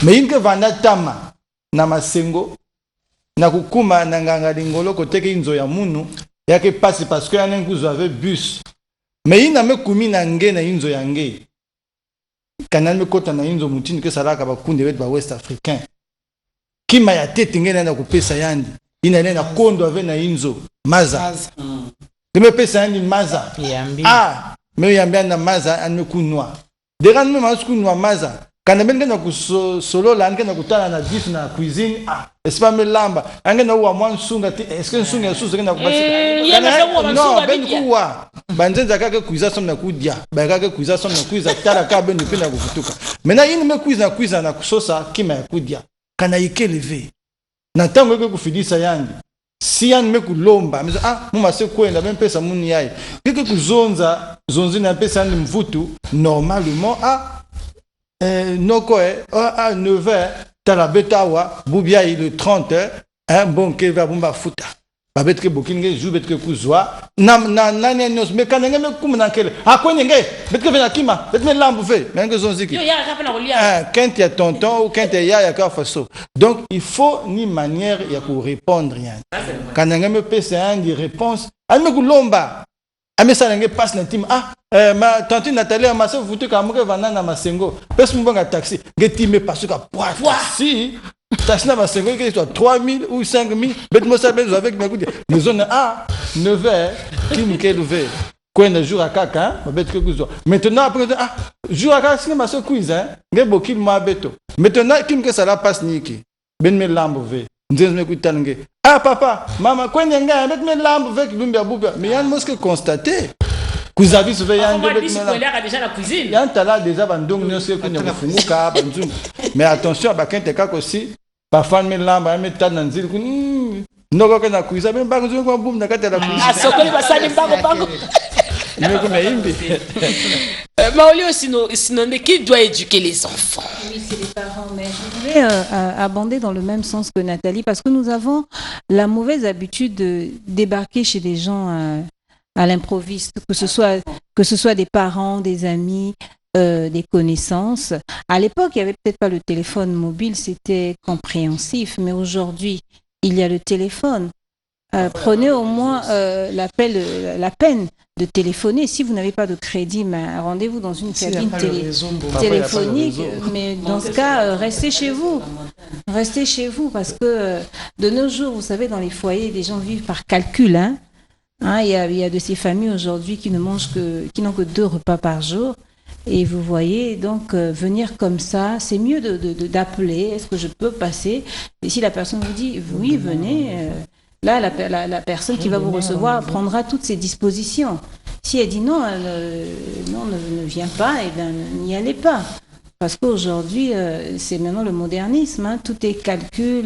mais inke vanda tama na masengo na kukuma na nganga lingolo koteke inzo ya munu yake pasi parce que yanen kuzo avait bus. Mais il n'a pas commis n'angé na inzo yangé. Canal me kota na inzo mutini que salaka ba kunde ba West africain. Qui m'a ya tete ngena na kupesa yandi. Ina na kondo ave na inzo maza. Me pesa yandi maza. Ah, me yambia na maza an me kunwa. Deran me mas kunwa maza. Kana benga na solo la ngena kutana na dish na cuisine. Ah, est pas me lamba. Ngena wa mwan sunga te. Est-ce que sunga susu ngena kubasi? Non, ben kuwa. Banzenza kaka kuiza somna kudia ba kaka kuiza somna kuiza tala ka ben pina kufutuka maintenant il me kuiza na kusosa kima ya kudia kana ikeleve na tango ke kufidisa yandi si yan me kulomba mais muma se kwenda ben pesa muni yayi keke kuzonza zonzi na pesa ndi mvutu normalement noko 9h tala betawa bubia le 30h bon ke va bomba futa babetke bokinge jou betke kuzwa na nyos me kanenge me kumna kele akwenenge betke vena kima betme lambu fe menge zonziki quand ya tonton ou quand ya ka faso donc il faut ni manière ya ko répondre rien kanenge me pesa andi réponse alme kulomba amesa nenge passe l'intime ma tante Nathalie ma se futu ka muke vana na masengo pesa mbonga taxi ngetime pasuka si taxi na masengo que soit 3000 ou 5000 bête ça ben avec ma goudi mais on a 9h qui me levé quand jour à kaka ma bête que kuzo maintenant après jour à kaka c'est ma se quiz ngebo ki ma beto maintenant qui me ça la passe niki ben me lambo ve nzenz me kutange papa mama quand nga bet me lambo avec lumba buba mais yan mosque constater vous avez sauvé un déjà la cuisine. Yan tala déjà bandong nyose ko nyafunguka banzum. Mais attention ba kente kako aussi ba fan me lamba me tan nanzil ku ndoko kana kuiza ben bango ko bum na kata la cuisine. Sokoli basani bango. Mais comme imbi. Maolio sinon qui doit éduquer les enfants? Oui, c'est les parents, mais je voulais abonder dans le même sens que Nathalie parce que nous avons la mauvaise habitude de débarquer chez des gens à l'improviste, que ce soit des parents, des amis, des connaissances. À l'époque, il n'y avait peut-être pas le téléphone mobile, c'était compréhensif, mais aujourd'hui, il y a le téléphone. prenez au moins la peine de téléphoner. Si vous n'avez pas de crédit, rendez-vous dans une cabine téléphonique. Mais dans ce cas, restez chez vous. Restez chez vous parce que de nos jours, vous savez, dans les foyers, les gens vivent par calcul. Il y a de ces familles aujourd'hui qui n'ont que 2 repas par jour. Et vous voyez, donc, venir comme ça, c'est mieux d'appeler. Est-ce que je peux passer? Et si la personne vous dit, oui, venez... Là, la personne qui va vous recevoir prendra toutes ses dispositions. Si elle dit non, ne viens pas, eh bien, n'y allez pas. Parce qu'aujourd'hui, c'est maintenant le modernisme, tout est calcul,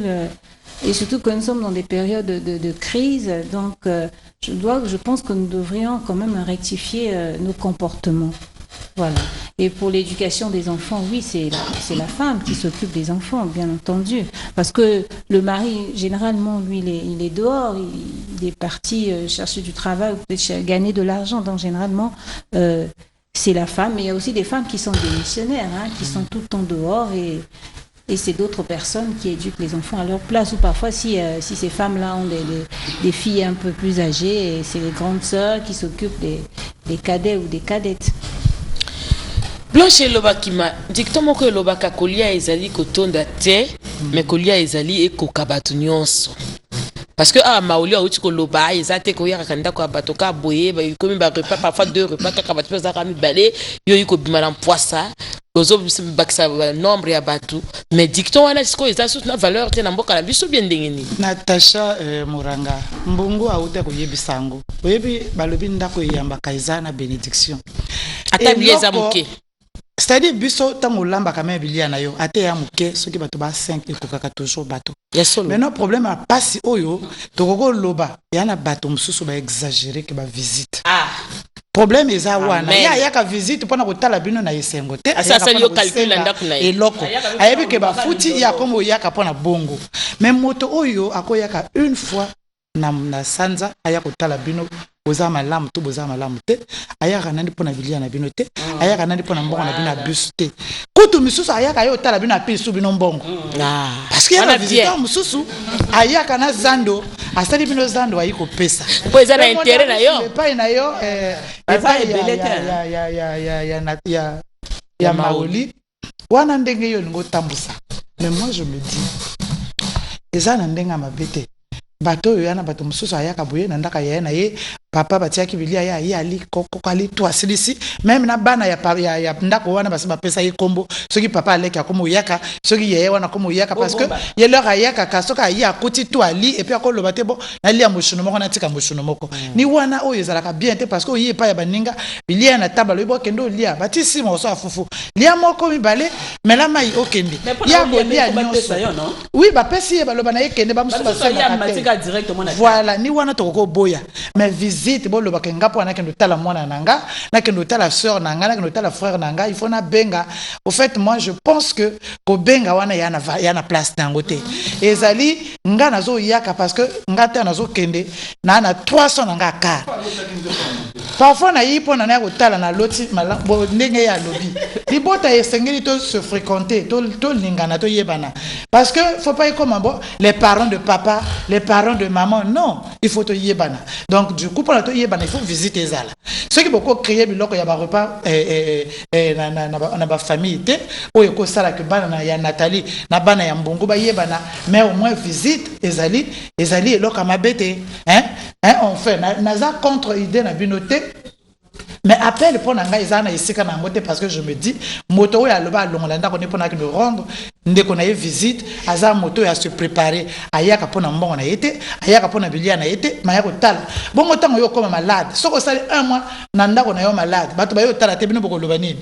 et surtout que nous sommes dans des périodes de crise. Donc, je pense que nous devrions quand même rectifier nos comportements. Voilà. Et pour l'éducation des enfants, oui, c'est la femme qui s'occupe des enfants, bien entendu. Parce que le mari, généralement, lui, il est dehors, il est parti chercher du travail, peut-être gagner de l'argent. Donc, généralement, c'est la femme. Mais il y a aussi des femmes qui sont démissionnaires, qui sont tout le temps dehors et c'est d'autres personnes qui éduquent les enfants à leur place. Ou parfois, si ces femmes-là ont des filles un peu plus âgées, c'est les grandes sœurs qui s'occupent des cadets ou des cadettes. Blanche Lobakima, dicton moko Lobaka kolia ezali kotonda te, mais kolia ezali ekoka batu nyonso. Parce que maoli a uti ko loba ezate ko yaka kanda ko bato ka boye ba komi ba repas parfois 2 repas ka bato pesa ka mi balé yo yiko bimala poissa ozo bakisa nombre ya bato mais dicton wana siko ezali na valeur te na mboka la biso bien ndengeni. Natasha Moranga mbungu auta ko yebisango oyebi balobi ndako yamba kaizana bénédiction atabieza muke. C'est-à-dire biso tango lamba quand même bilia na yo ate ya muke soki bato ba 5 ekokaka toujours bato. Mais non problème a passi oyo tokoko loba yana bato mususu ba exagérer que ba visite. Problème eza wana ya ka visite pona kotala bino na yesengo te asa yo calcul ndako na eloko ayebi ke ba futi ya komo yaka pona bongo. Mais moto oyo akoyaka une fois na sanza aya kotala bino boza malamu to boza malamu te ayaka nandi pona bilia na bino te ayaka nandi pona mbongo na bino bus te kutu misusu ayaka yo tala bino apisu bino mbongo parce que ya visiteur misusu ayaka na zando asali bino zando ayiko pesa po eza na intérêt na yo pas na yo ya maoli wana ndenge yo ngo tambusa. Mais moi je me dis eza na ndenga mabete bato yo yana bato mususu ayaka boye na ndaka ya na ye papa batiaki bilia ya ali koko ali to asilisi même na bana ya ndako wana basi bapesa ye kombo soki papa aleki akomo yaka soki yeye wana komo yaka parce que ye leur ayaka kasoka ya kuti to ali et puis akoloba te bon na lia mushuno moko na tika mushuno moko ni wana oyo ezalaka bien te parce que oye pa ya baninga bilia na table lobo kendo lia batisi mo so afufu lia moko mibale mela mai okende ya bolia nyonso oui bapesi ye baloba na ye kende ba musu basala directement. Voilà ni wana toko boya mais visite bo loba kenga po na kendo tala mwana nanga na kendo tala sœur nanga na kendo tala frère nanga il faut na benga. Au fait moi je pense que ko benga wana yana place nango te ezali nga nazo yaka parce que nga te nazo kende na 300 nanga ka parfois na yipo na na ko tala na loti bo ndenge ya lobi libota esengeli to se fréquenter to lingana to yebana parce que faut pas comme bon les parents de papa les parents de maman non il faut te yebana donc du coup pour la to yebana il faut visiter zala ceux qui beaucoup créer biloko ya ba repas na ba famille te oyo ko sala que bana ya Nathalie na bana ya mbongo ba yebana mais au moins visite ezali eloko mabete on fait naza contre idée na binoté. Mais appel pour nanga izana isika na ngote parce que je me dis moto ya loba longolanda ko ne pona de rendre ndeko na visite aza moto ya se préparer ayaka pona mbongo na yete ayaka pona bilia na yete mayako tala bongo tango yo koma malade soko sali 1 mois na ndako na yo malade bato ba yo tala te bino boko loba nini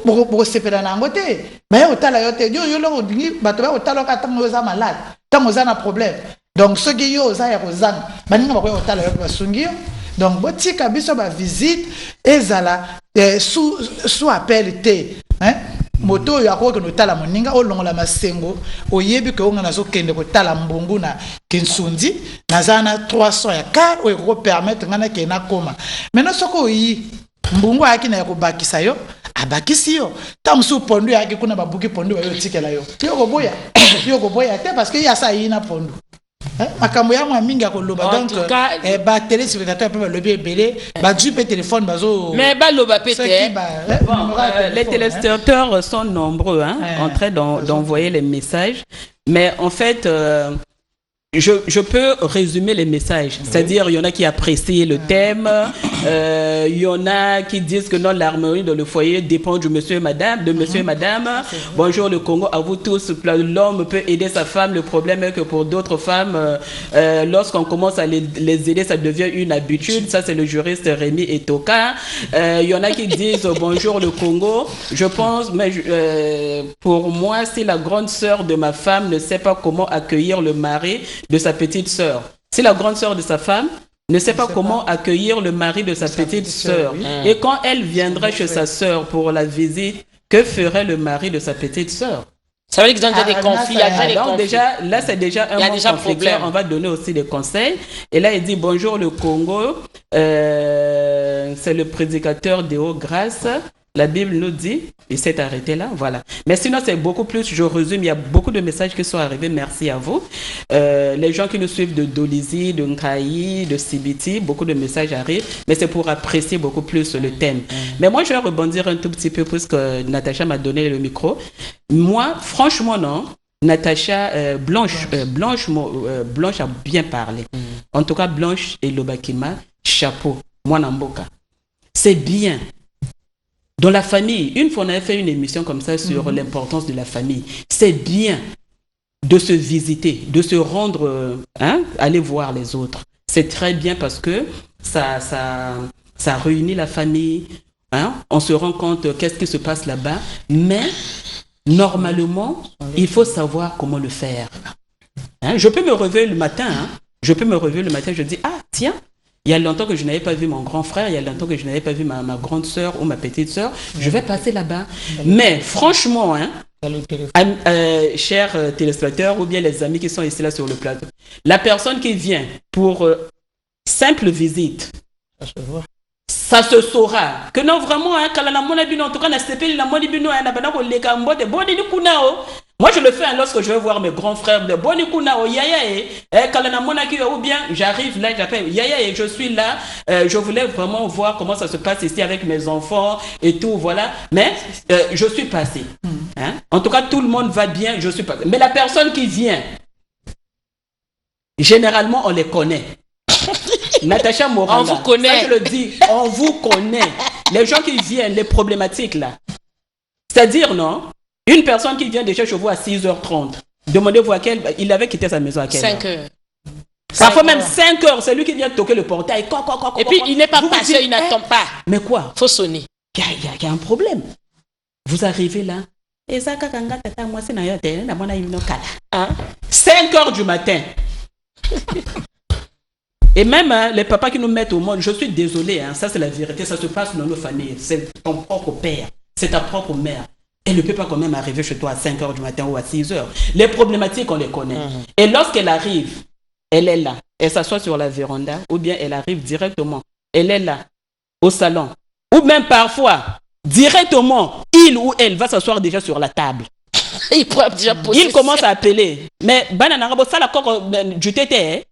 boko sepela na ngote ba yo tala yo te yo longo bato ba yo tala ka tango yo za malade tango za na problème donc ce qui yo za ya ko zanga baninga ba ko tala yo ba sungio. Donc, botika biso ba visite ezala sous appel te, moto ya ko no tala moninga o longola masengo oyebi ke onga nazo kende ko tala mbungu na kinsundi nazana 300 ya car o ko permettre ngana ke na koma. Maintenant soko yi mbungu akina ya ko bakisa yo abakisi yo tamsu pondu yake kuna babuki pondu yo tikela yo. Yo ko boya te parce que ya sa yi na pondu. makambo ya mwa mingi akoloba donc ba téléspectateur peut le belé ba du téléphone bazo mais ba loba pété les téléspectateurs sont nombreux en train d'envoyer les messages, mais en fait je peux résumer les messages. C'est-à-dire, il y en a qui apprécient le thème, il y en a qui disent que non, l'harmonie dans le foyer dépend du monsieur et madame, de monsieur et madame. Bonjour le Congo, à vous tous. L'homme peut aider sa femme. Le problème est que pour d'autres femmes, lorsqu'on commence à les aider, ça devient une habitude. Ça, c'est le juriste Rémi Etoka. Il y en a qui disent bonjour le Congo. Je pense, mais pour moi, si la grande sœur de ma femme ne sait pas comment accueillir le mari de sa petite sœur, si la grande sœur de sa femme ne sait pas comment accueillir le mari de sa petite sœur, et quand elle viendrait chez sa sœur pour la visite, que ferait le mari de sa petite sœur? Ça veut dire qu'ils ont déjà des conflits. Il y a déjà des conflits. Déjà, là, c'est déjà un problème. On va donner aussi des conseils. Et là, il dit bonjour le Congo. C'est le prédicateur Déo Grâce. La Bible nous dit, il s'est arrêté là, voilà. Mais sinon, c'est beaucoup plus, je résume, il y a beaucoup de messages qui sont arrivés, merci à vous. Les gens qui nous suivent de Dolisie, de Nkaï, de Sibiti, beaucoup de messages arrivent, mais c'est pour apprécier beaucoup plus le thème. Mais moi, je vais rebondir un tout petit peu puisque Natacha m'a donné le micro. Moi, franchement, non. Natacha, Blanche a bien parlé. En tout cas, Blanche et Lobakima, chapeau, moi Namboka. C'est bien. Dans la famille, une fois on avait fait une émission comme ça sur l'importance de la famille. C'est bien de se visiter, de se rendre, aller voir les autres. C'est très bien parce que ça réunit la famille. On se rend compte qu'est-ce qui se passe là-bas. Mais normalement, il faut savoir comment le faire. Je peux me réveiller le matin. Je dis, ah tiens, il y a longtemps que je n'avais pas vu mon grand frère, il y a longtemps que je n'avais pas vu ma grande sœur ou ma petite sœur, je vais passer là-bas. Mais franchement, chers téléspectateurs ou bien les amis qui sont ici là sur le plateau, la personne qui vient pour simple visite, ça se saura. Que non, vraiment, quand la mona bino, en tout cas, la CP, la mona bino, moi, je le fais lorsque je vais voir mes grands frères de Bonikuna au Yaya ou bien j'arrive là, j'appelle Yaya et je suis là. Je voulais vraiment voir comment ça se passe ici avec mes enfants et tout, voilà. Mais je suis passé. En tout cas, tout le monde va bien, je suis passé. Mais la personne qui vient, généralement, on les connaît. Natacha Moranda, on vous connaît. Ça, je le dis, on vous connaît. Les gens qui viennent, les problématiques là. C'est-à-dire, non? Une personne qui vient déjà chez vous à 6h30, demandez-vous à quelle... Il avait quitté sa maison à quelle 5 heures. Parfois même 5 heures, c'est lui qui vient toquer le portail. Et puis il n'est pas patient, il n'attend pas. Mais quoi? Faut sonner. Il y a un problème. Vous arrivez là. 5 heures du matin. Et même les papas qui nous mettent au monde, je suis désolé, ça c'est la vérité, ça se passe dans nos familles. C'est ton propre père, c'est ta propre mère. Elle ne peut pas quand même arriver chez toi à 5 heures du matin ou à 6 heures. Les problématiques, on les connaît. Et lorsqu'elle arrive, elle est là. Elle s'assoit sur la véranda ou bien elle arrive directement. Elle est là, au salon. Ou même parfois, directement, il ou elle va s'asseoir déjà sur la table. Il commence à appeler. Mais, du tété,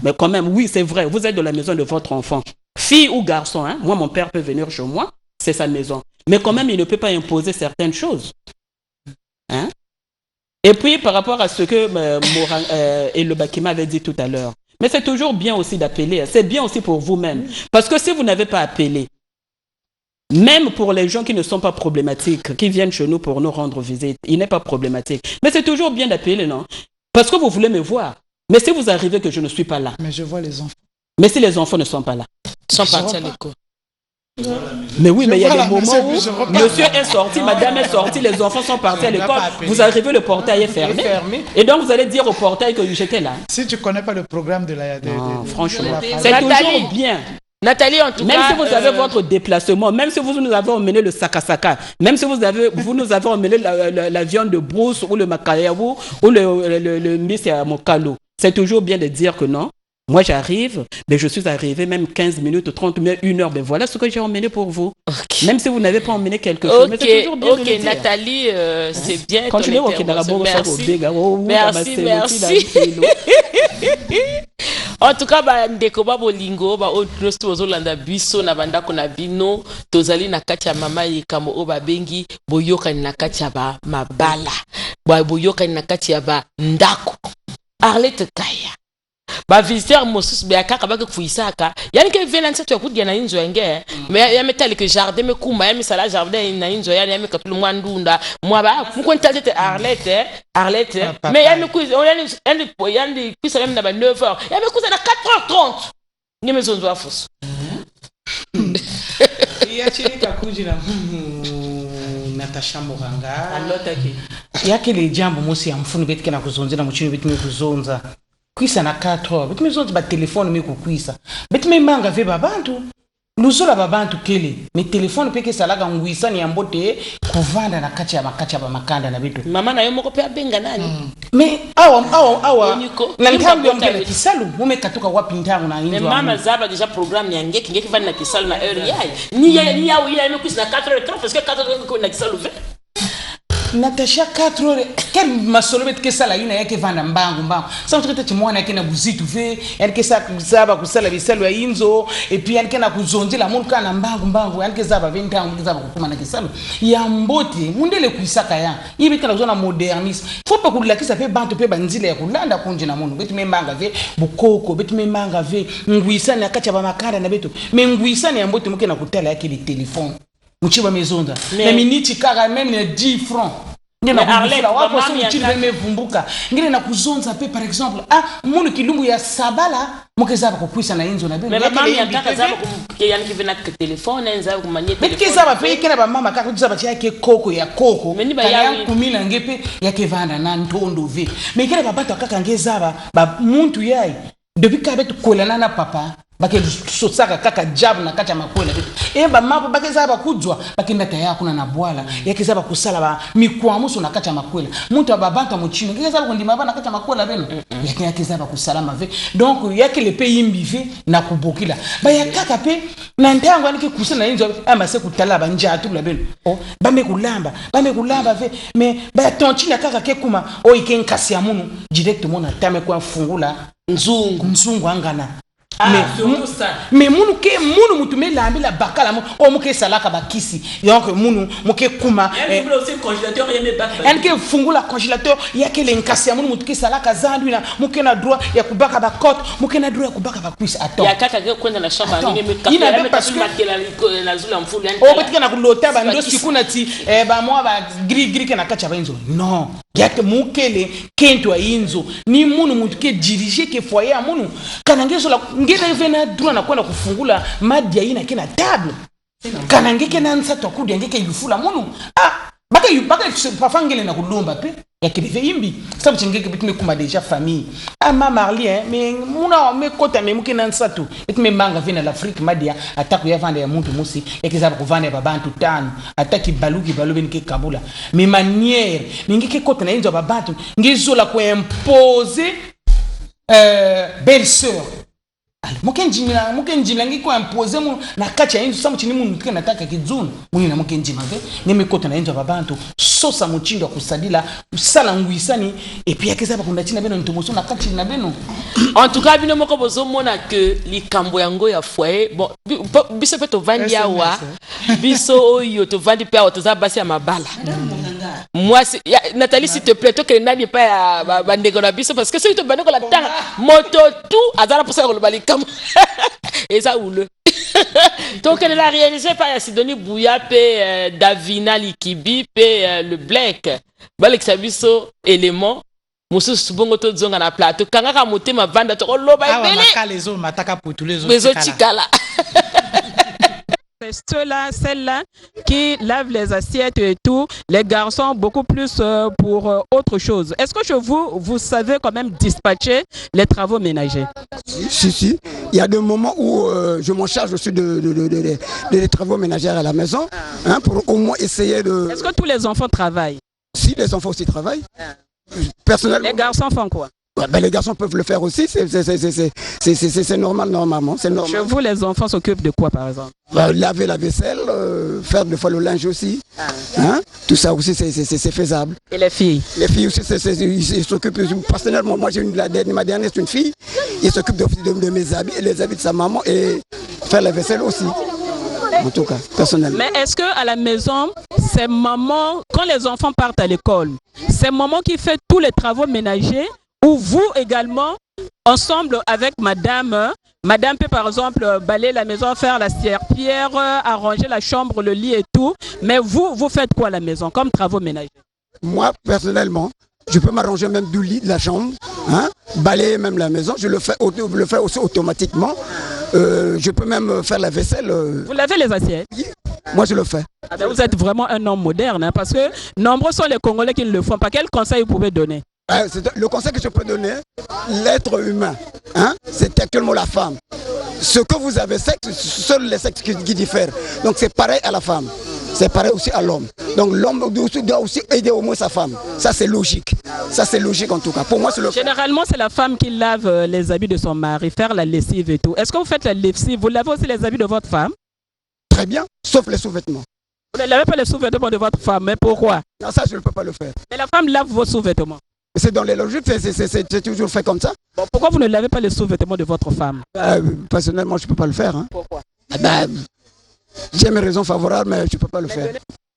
mais quand même, oui, c'est vrai, vous êtes de la maison de votre enfant. Fille ou garçon, moi, mon père peut venir chez moi, c'est sa maison. Mais quand même, il ne peut pas imposer certaines choses. Et puis, par rapport à ce que et le Bakima avait dit tout à l'heure, mais c'est toujours bien aussi d'appeler. C'est bien aussi pour vous-même. Parce que si vous n'avez pas appelé, même pour les gens qui ne sont pas problématiques, qui viennent chez nous pour nous rendre visite, il n'est pas problématique. Mais c'est toujours bien d'appeler, non? Parce que vous voulez me voir. Mais si vous arrivez que je ne suis pas là. Mais je vois les enfants. Mais si les enfants ne sont pas là. Ils sont partis à l'école. Mais oui, mais il y a des moments où monsieur est sorti, madame est sortie, les enfants sont partis à l'école. Vous arrivez, le portail est fermé. Et donc vous allez dire au portail que j'étais là. Si tu ne connais pas le programme de la... franchement, c'est toujours bien. Nathalie, en tout même cas... Même si vous avez votre déplacement, même si vous nous avez emmené le sakasaka, même si vous nous avez emmené la viande de brousse ou le makayabu ou le misi à mokalo, c'est toujours bien de dire que non. Moi, j'arrive, mais je suis arrivé même 15 minutes, 30 minutes, 1 heure. Ben voilà ce que j'ai emmené pour vous. Okay. Même si vous n'avez pas emmené quelque chose. Mais c'est toujours bien de le dire. Nathalie, c'est bien. Continuez au Merci. Merci. En tout cas, ndeko ba bolingo ba autres tozolanda biso na bandako na bino tozali na kati ya mama yekamo o babengi boyokani na kati ya ba mabala. Boyokani na kati ya ba ndako. Arlette Kaya. Ba visiteur mosusu be akaka ba kuisaka yani ke vena nseto ya kudia na inzo yenge me ya metali ke jardin me kuma ya misala jardin na inzo yani ya mekatulu mwandunda mwaba mkonta tete Arlette me ya mikuzi yani kuisa même na ba 9h ya mikuza na 4h30 ni mezonzo afuso ya chirika kuji na Natasha Moranga alota ki yake le jambo mosi ya mfunu betike na kuzonzela muchini betime kuzonza kwisa na 4 betime zonza ba telefone me kukwisa betime manga ve babantu luzola babantu kele me telefone peke salaga ngwisa ni ambote kuvanda na kacha ya makacha ba makanda na bitu mama na yo moko pe abenga nani me awa na nkambi mkele kisalu mume katoka wapi ntangu na inzo mama zaba deja programme ya ngeki vanda na kisalu na heure yayi ni yawo ila kwisa na 4h30 parce que 4h na kisalu ve Natasha 4 heures quel masolo betike sala ina yake vanda mbangu sasa tukete timwana yake na buzitu ve yani kesa kuzaba kusala bisalo ya inzo et puis yani kana kuzonjela mundu kana mbangu yani kezaba ventangu kezaba kukuma na kesalo ya mbote mundele kuisaka ya ibi kana kuzona modernisme faut pas kulakisa pe bantu pe banzile ya kulanda kunje na mundu betu membanga ve bukoko betu membanga ve ngwisani akacha ba makanda na betu mengwisani ya mbote muke na kutala yake le téléphone Muchiba mezonda. Na miniti kaka même na 10 francs. Ngena kufula wapo so mchini mevumbuka. Ngine na kuzonza pe par exemple munu kilumbu ya sabala mukezaba kukwisa na inzo na bebe. Mais mama yataka zaba yani kivena ke telefone nzaba kumanye telefone. Bekezaba pe kena ba mama kaka kuzaba yake koko ya koko. Ya kumina ngepe yake vanda na ntondo ve. Mais kena babatu kaka ngezaba ba muntu yai. Depuis kabetu kolana na papa bake sosaka kaka jabu na kacha makwela ba mapo bake zaba kujwa bake ndata yako na bwala yake zaba kusala ba mikwamuso na kacha makwela muntu ababanta muchino yake zaba kundima bana kacha makwela beno yake zaba kusalama ve donc yake le pays imbive na kubokila ba yakaka pe na ntango anike kusana inzo amase kutala ba njatu la beno bame kulamba ve mais ba tonchina kaka ke kuma ikenkasi ya munu directement na tame kwa fungula nzungu angana mais munu mutume lambi la bakala muke salaka bakisi donc munu muke kuma elle aussi congélateur yeme bakala elle ke fungula congélateur yake le nkasi ya munu mutuke salaka zandu na muke na droit ya kubaka ba côte muke na droit ya kubaka ba cuisse attends ya kaka ke kwenda na shamba ngine meka ina parce que na zula mfulu yani betika na kulota ba ndo sikuna ti ba moi ba gris ke na kacha ba inzo non yake mukele kento inzo ni munu mutuke diriger ke foyer ya munu kana ngezo la ngene vena droit na kwenda kufungula madia ina kina table kana ngeke na nsa to kudi ngeke yufula munu baka pafangele na kulomba pe ya kilive imbi sabu chingeke bitime kuma déjà famille mama Marlien mais muna me kota me mukina nsa tu bitime manga vena l'Afrique madia ataku ya vanda ya muntu musi ekizaba kuvanda ba bantu tano ataki baluki benike kabula mais manière ngeke kota na inzo ba bantu ngizola ko imposer belle-sœur mukenjimila ngiko imposer mu na kacha inzo samu chini munu kena nataka kizunu muni na mukenjima ve nemekota na inzo babantu sosa muchindo kusadila usala ngwisani et puis akezaba kunda china beno ntomoso na kachi na beno en tout cas bino moko bozo mona que likambo yango ya foyer bon biso pe to vandi awa biso oyo to vandi pe awa to za basi ya mabala moi Nathalie s'il te plaît toi que nani pas ya bandeko na biso parce que ceux qui te bandeko la tanga moto tout azala pour ça ko bali kam et ça oule donc elle a réalisé par Sidonie Bouya pe Davina Likibi pe le Black balek sabiso élément musu subongo to zonga na plateau kangaka motema vanda to loba ebele les autres mataka pour tous les autres chikala celle-là qui lave les assiettes et tout, les garçons beaucoup plus pour autre chose. Est-ce que chez vous savez quand même dispatcher les travaux ménagers? Si. Il y a des moments où je m'en charge aussi des travaux ménagers à la maison, pour au moins essayer de... Est-ce que tous les enfants travaillent? Si, les enfants aussi travaillent. Personnellement. Les garçons font quoi? Ben, les garçons peuvent le faire aussi, c'est normal, normalement. Normal. Chez vous, les enfants s'occupent de quoi, par exemple? Laver la vaisselle, faire des fois le linge aussi. Hein? Tout ça aussi, c'est faisable. Et les filles? Les filles aussi, ils s'occupent. Personnellement, moi, ma dernière, c'est une fille. Il s'occupe de mes habits et les habits de sa maman et faire la vaisselle aussi. En tout cas, personnellement. Mais est-ce qu'à la maison, c'est maman, quand les enfants partent à l'école, c'est maman qui fait tous les travaux ménagers ou vous également, ensemble avec madame, madame peut par exemple balayer la maison, faire la serpillière, arranger la chambre, le lit et tout, mais vous faites quoi à la maison comme travaux ménagers? Moi, personnellement, je peux m'arranger même du lit, de la chambre, hein, balayer même la maison, je le fais aussi automatiquement. Je peux même faire la vaisselle. Vous lavez les assiettes? Moi, je le fais. Ah ben vous êtes vraiment un homme moderne, hein, parce que nombreux sont les Congolais qui ne le font pas. Quel conseil vous pouvez donner? Le conseil que je peux donner, l'être humain, hein, c'est actuellement la femme. Ce que vous avez, c'est seuls les sexes qui diffèrent. Donc c'est pareil à la femme, c'est pareil aussi à l'homme. Donc l'homme doit aussi aider au moins sa femme. Ça c'est logique. Ça c'est logique en tout cas. Pour moi, c'est Généralement, c'est la femme qui lave les habits de son mari, faire la lessive et tout. Est-ce que vous faites la lessive? Vous lavez aussi les habits de votre femme? Très bien, sauf les sous-vêtements. Vous ne lavez pas les sous-vêtements de votre femme, mais pourquoi? Non, ça je ne peux pas le faire. Mais la femme lave vos sous-vêtements. C'est dans les logiques, c'est toujours fait comme ça. Bon, pourquoi vous ne lavez pas les sous-vêtements de votre femme? Personnellement, je ne peux pas le faire. Hein. Pourquoi? J'ai mes raisons favorables, mais je ne peux pas le faire.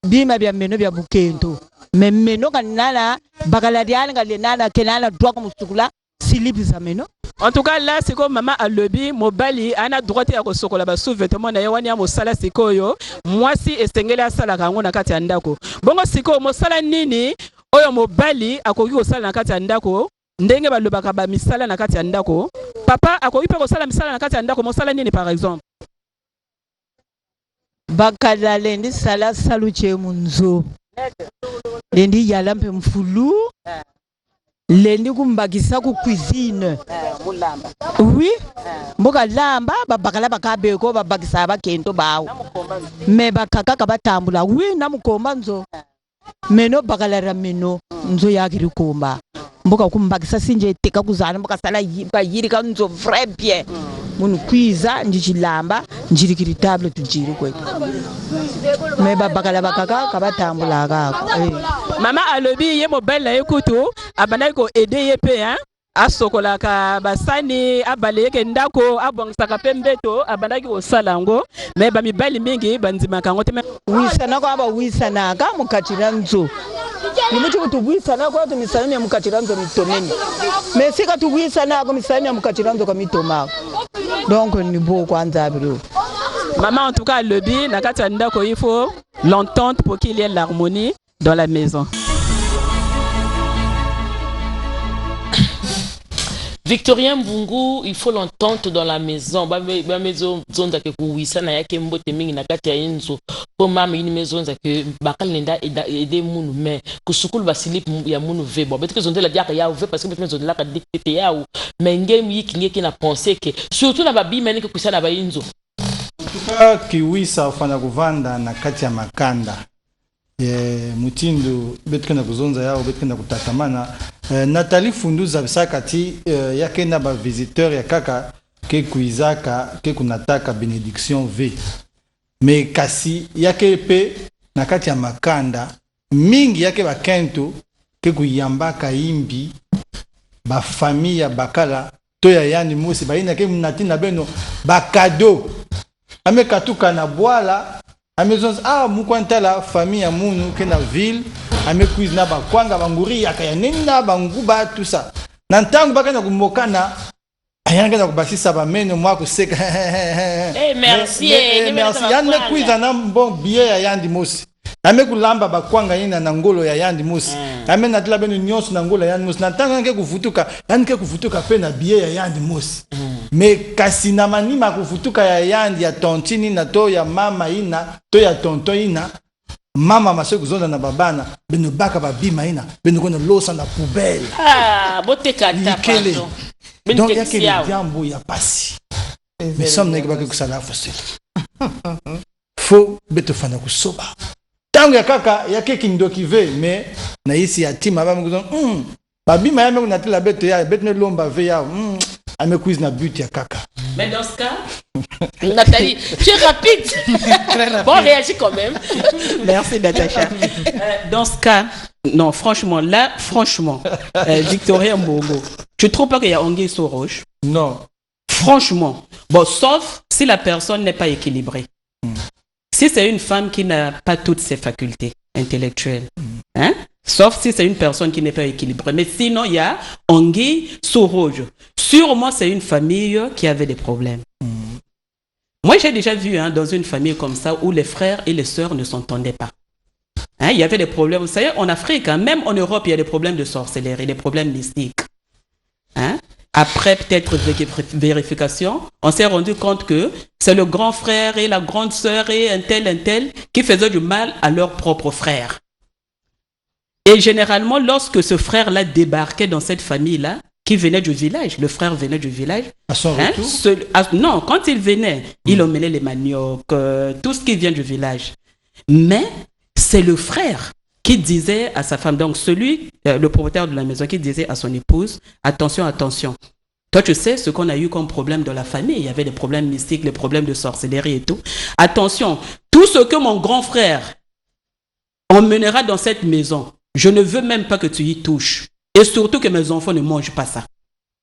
Bima bia meno bia bukento. Mais meno kanana bagaladiana galenana kenana droit comme sukula silipi za meno. En tout cas là c'est comme maman alobi mobali ana droit ya ko sokola ba sous-vêtements na yewani ya mosala sikoyo mwasi esengeli asala kango na kati ya ndako. Bongo sikoyo mosala nini oyo mobali akoki kosala na kati ya ndako ndenge balobaka ba misala na kati ya ndako. Papa akoki pe kosala misala na kati ya ndako mosala nini par exemple? Bakala lendi sala saluche munzo. Lendi yala mpe mfulu. Lendi kumbakisa ku cuisine. Mulamba. Oui. Mboka lamba babakala bakabeko babakisa bakento bawo. Me bakaka kabatambula. Oui na mukomba nzo. Meno bakala meno nzo yakiri komba. Mboka kumbakisa sinje teka kuzana mboka sala yiri ka nzo vrai bien. Munu kwiza njilamba njirikiri table tujiri kwetu. Me babakala bakaka kabatambula kako. Mama alobi ye mobile na ekutu abana ko aider ye pe hein asokola ka basani abale ke ndako abongisa pembeto abana ki osala ngo me ba mibali mingi banzima kango te wisana ko aba wisana ka mukachira nzo nimuti kutu wisana ko to misani ya mukachira nzo mitoneni me sika tu wisana ko misani ya mukachira nzo ka mitoma donc ni beau kwanza biro. Maman en tout cas alobi na kati ndako il faut l'entente pour qu'il y ait l'harmonie dans la maison. Victorien Mbungu, il faut l'entente dans la maison. Ba maison zonza ke kuwisa na yake mbote mingi na kati ya inzo. Po mama ini maison za ke bakal nenda aider munu mais kusukulu basilip ya munu ve. Bon, peut-être que zonde la diaka ya ve parce que peut-être zonde la ka dicté ya ou mais ngem yiki na penser que surtout na babi mene ke kusa na ba inzo. En tout cas kiwisa ufana kuvanda na kati ya makanda. Mutindo betka na kuzonza yao betka na kutatamana Nathalie Funduza sakati yake na ba visiteur ya kaka ke kuizaka ke kunataka benediction v me kasi yake pe na kati ya makanda mingi yake bakento ke kuyambaka imbi ba famille ya bakala to ya yani musi baina ke natina beno ba cadeau amekatuka na bwala amezons mukwanta la famille ya munu ke na ville amekuiz na bakwanga banguri yakaya nenda banguba tout ça nantangu bakana kumokana ayanga na kubasisa ba meno mwa kuseka merci merci yanne kuiza na bon billet ya yandi mosi amekulamba bakwanga yina na ngolo ya yandi mosi amena tla beno nyonso na ngolo ya yandi mosi nantangu nke kufutuka pe na billet ya yandi mosi me kasi na manima kufutuka ya yandi ya tontini na to ya mama ina to ya tonton ina mama maso kuzonda na babana beno baka babima ina beno kona losa na poubelle bote kata pardon donc yake jambo ya pasi mais somme neke baka kusala facile faut beto fana kusoba tangu ya kaka yake kindoki ve mais na isi ya tima ba mkuzo Babi maya même na la bête ya bête ne lomba veya ame quiz na but ya kaka. Mais dans ce cas, Nathalie, tu es rapide. Bon, réagis quand même. Merci Natacha. Dans ce cas, non, franchement, Victoria Mbogo, tu trouves pas qu'il y a anguille sous roche? Non. Franchement. Bon, sauf si la personne n'est pas équilibrée. Si c'est une femme qui n'a pas toutes ses facultés intellectuelles, hein? Sauf si c'est une personne qui n'est pas équilibrée. Mais sinon, il y a anguille sous roche. Sûrement, c'est une famille qui avait des problèmes. Moi, j'ai déjà vu dans une famille comme ça où les frères et les sœurs ne s'entendaient pas. Hein, il y avait des problèmes. Vous savez, en Afrique, même en Europe, il y a des problèmes de sorcellerie, des problèmes mystiques. Hein? Après peut-être vérification, on s'est rendu compte que c'est le grand frère et la grande sœur et un tel qui faisaient du mal à leur propre frère. Et généralement, lorsque ce frère-là débarquait dans cette famille-là, qui venait du village, le frère venait du village. À son retour? Non, quand il venait, il emmenait les maniocs, tout ce qui vient du village. Mais c'est le frère qui disait à sa femme, donc le propriétaire de la maison, qui disait à son épouse, attention, attention. Toi, tu sais ce qu'on a eu comme problème dans la famille. Il y avait des problèmes mystiques, des problèmes de sorcellerie et tout. Attention, tout ce que mon grand frère emmènera dans cette maison, je ne veux même pas que tu y touches. Et surtout que mes enfants ne mangent pas ça.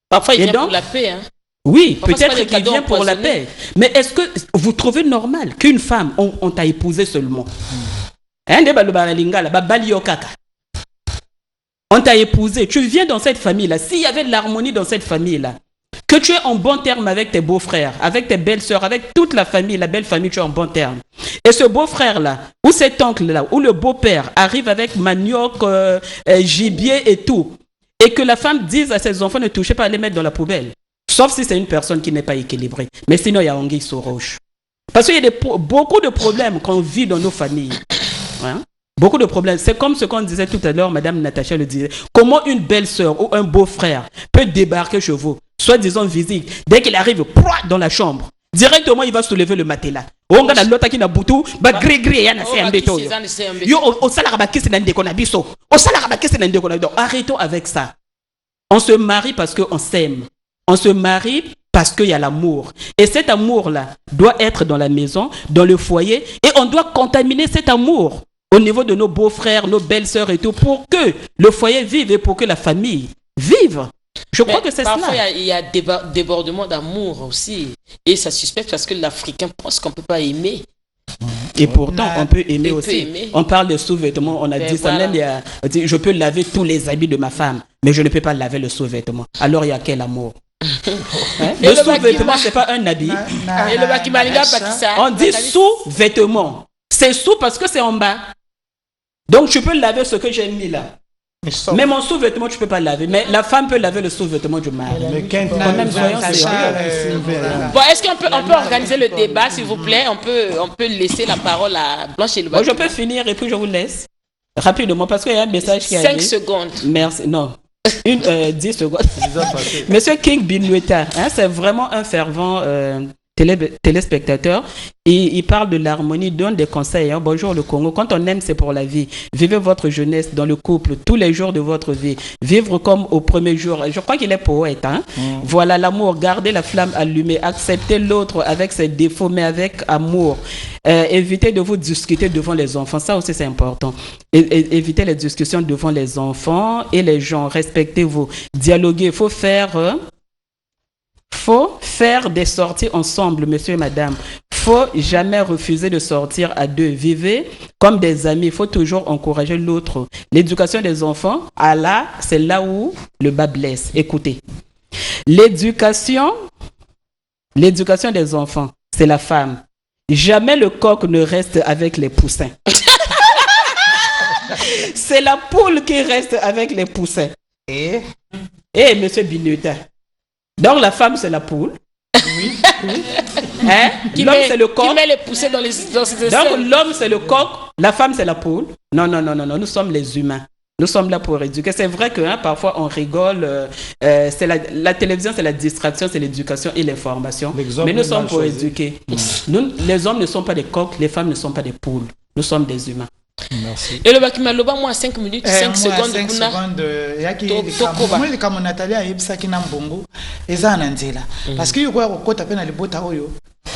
Parfois, il vient pour la paix. Hein? Oui, peut-être qu'il vient pour la paix. Mais est-ce que vous trouvez normal qu'une femme, on t'a épousé seulement? On t'a épousé, tu viens dans cette famille-là. S'il y avait de l'harmonie dans cette famille-là, que tu es en bon terme avec tes beaux-frères, avec tes belles-sœurs, avec toute la famille, la belle famille, tu es en bon terme. Et ce beau-frère-là, ou cet oncle-là, ou le beau-père arrive avec manioc, gibier et tout, et que la femme dise à ses enfants, ne touchez pas à les mettre dans la poubelle. Sauf si c'est une personne qui n'est pas équilibrée. Mais sinon, il y a anguille sous roche. Parce qu'il y a beaucoup de problèmes qu'on vit dans nos familles. Hein? Beaucoup de problèmes. C'est comme ce qu'on disait tout à l'heure, Madame Natacha le disait. Comment une belle-sœur ou un beau-frère peut débarquer chez vous, soit disons visite, dès qu'il arrive dans la chambre, directement il va soulever le matelas. On a l'autre qui n'a boutou, bah gris yana c'est un béton. Yo au salarabaki c'est n'indé qu'on a biso. Au salarabaki c'est n'indé qu'on a. Donc arrêtons avec ça. On se marie parce qu'on s'aime. On se marie parce qu'il y a l'amour. Et cet amour-là doit être dans la maison, dans le foyer, et on doit contaminer cet amour au niveau de nos beaux-frères, nos belles-sœurs et tout, pour que le foyer vive et pour que la famille vive. Je crois que c'est cela. Parfois, il y a débordement d'amour aussi. Et ça suspecte parce que l'Africain pense qu'on ne peut pas aimer. Et pourtant, on peut aimer aussi. On parle de sous-vêtements, on a dit ça même. Je peux laver tous les habits de ma femme, mais je ne peux pas laver le sous-vêtement. Alors, il y a quel amour? Hein? Le sous-vêtement, ce n'est pas un habit. Et le Bakimalinga Batissa. On dit sous-vêtement. C'est sous parce que c'est en bas. Donc, tu peux laver ce que j'ai mis là. Mais mon sous-vêtement, tu ne peux pas laver. Mais la femme peut laver le sous-vêtement du mari. Quand même, soyons sérieux. Bon, est-ce qu'on peut organiser le débat, s'il vous plaît? On peut laisser la parole à Blanche et le bon, je peux finir et puis je vous laisse. Rapidement, parce qu'il y a un message qui a 5 secondes. Merci. Non. 10 secondes. Monsieur King Binueta, c'est vraiment un fervent téléspectateur. Et il parle de l'harmonie, donne des conseils. Hein. Bonjour le Congo. Quand on aime, c'est pour la vie. Vivez votre jeunesse dans le couple tous les jours de votre vie. Vivre comme au premier jour. Je crois qu'il est poète. Hein. Voilà l'amour. Gardez la flamme allumée. Acceptez l'autre avec ses défauts, mais avec amour. Évitez de vous discuter devant les enfants. Ça aussi, c'est important. Évitez les discussions devant les enfants et les gens. Respectez-vous. Dialoguez. Il faut faire des sorties ensemble, monsieur et madame. Faut jamais refuser de sortir à deux. Vivez comme des amis. Il faut toujours encourager l'autre. L'éducation des enfants, c'est là où le bas blesse. Écoutez. L'éducation des enfants, c'est la femme. Jamais le coq ne reste avec les poussins. C'est la poule qui reste avec les poussins. Monsieur Binuta. Donc la femme c'est la poule. Oui. Hein? L'homme c'est le coq. Qui met les poussées dans les Donc l'homme c'est le coq, la femme c'est la poule. Non, nous sommes les humains. Nous sommes là pour éduquer. C'est vrai que parfois on rigole. C'est la télévision, c'est la distraction, c'est l'éducation et l'information. Mais nous sommes pour éduquer. Les hommes ne sont pas des coqs, les femmes ne sont pas des poules. Nous sommes des humains. Merci. Et le bakima loba moi 5 minutes, 5 secondes. 5 secondes. Yaki moi comme Nathalie a yebisaki na mbongo eza na nzela. Parce que yoko kokota pe na libota oyo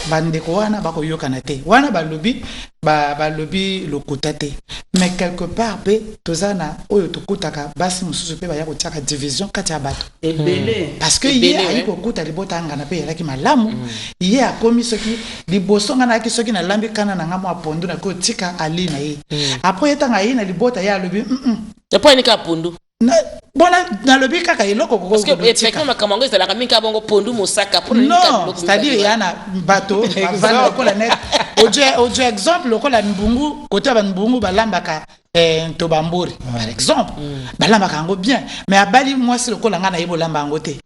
bandeko wana bako yokana te. Wana balobi balobi lokuta te. Mais quelque part pe tozana oyo tokutaka basi mususu pe ba ya kotiaka division kati ya bato. Parce que yé ayi kokuta libota ngana pe yaki malamu. Yé a komi soki liboso ngana ki soki na lambi kana na ngamo apondu na ko tika ali na ye. Après yetanga yi na libota ya lobi c'est pas une capondo. Bona na lobi kaka iloko koko. Parce que effectivement na kamango c'est la kamika bongo pondu mosaka pour non, c'est-à-dire yana bateau bavanda lokola net. Oje exemple lokola mbungu côté ba mbungu balambaka tobambori par exemple balambaka ngo bien mais abali moi c'est lokola ngana yebo lamba ngo te.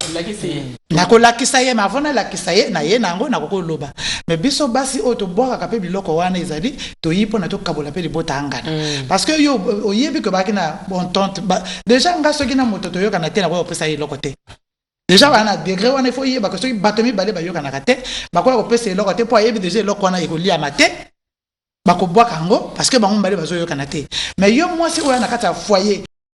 Nakola kisaye mavona la kisaye na ye nango na koko loba. Mais biso basi o to boka kape biloko wana ezali to yipo na to kabola pe libota ngana. Parce que yo oyebi que bakina bon tante déjà nga soki na moto to yoka na te na ko pesa ye lokote. Déjà wana degré wana faut yeba que soki batomi bale ba yoka na kate bakola ko pesa ye lokote po yebi déjà lokoko wana ekolia mate bako boka ngo parce que bango bale bazo yoka na te. Mais yo moi si oya na kata foyer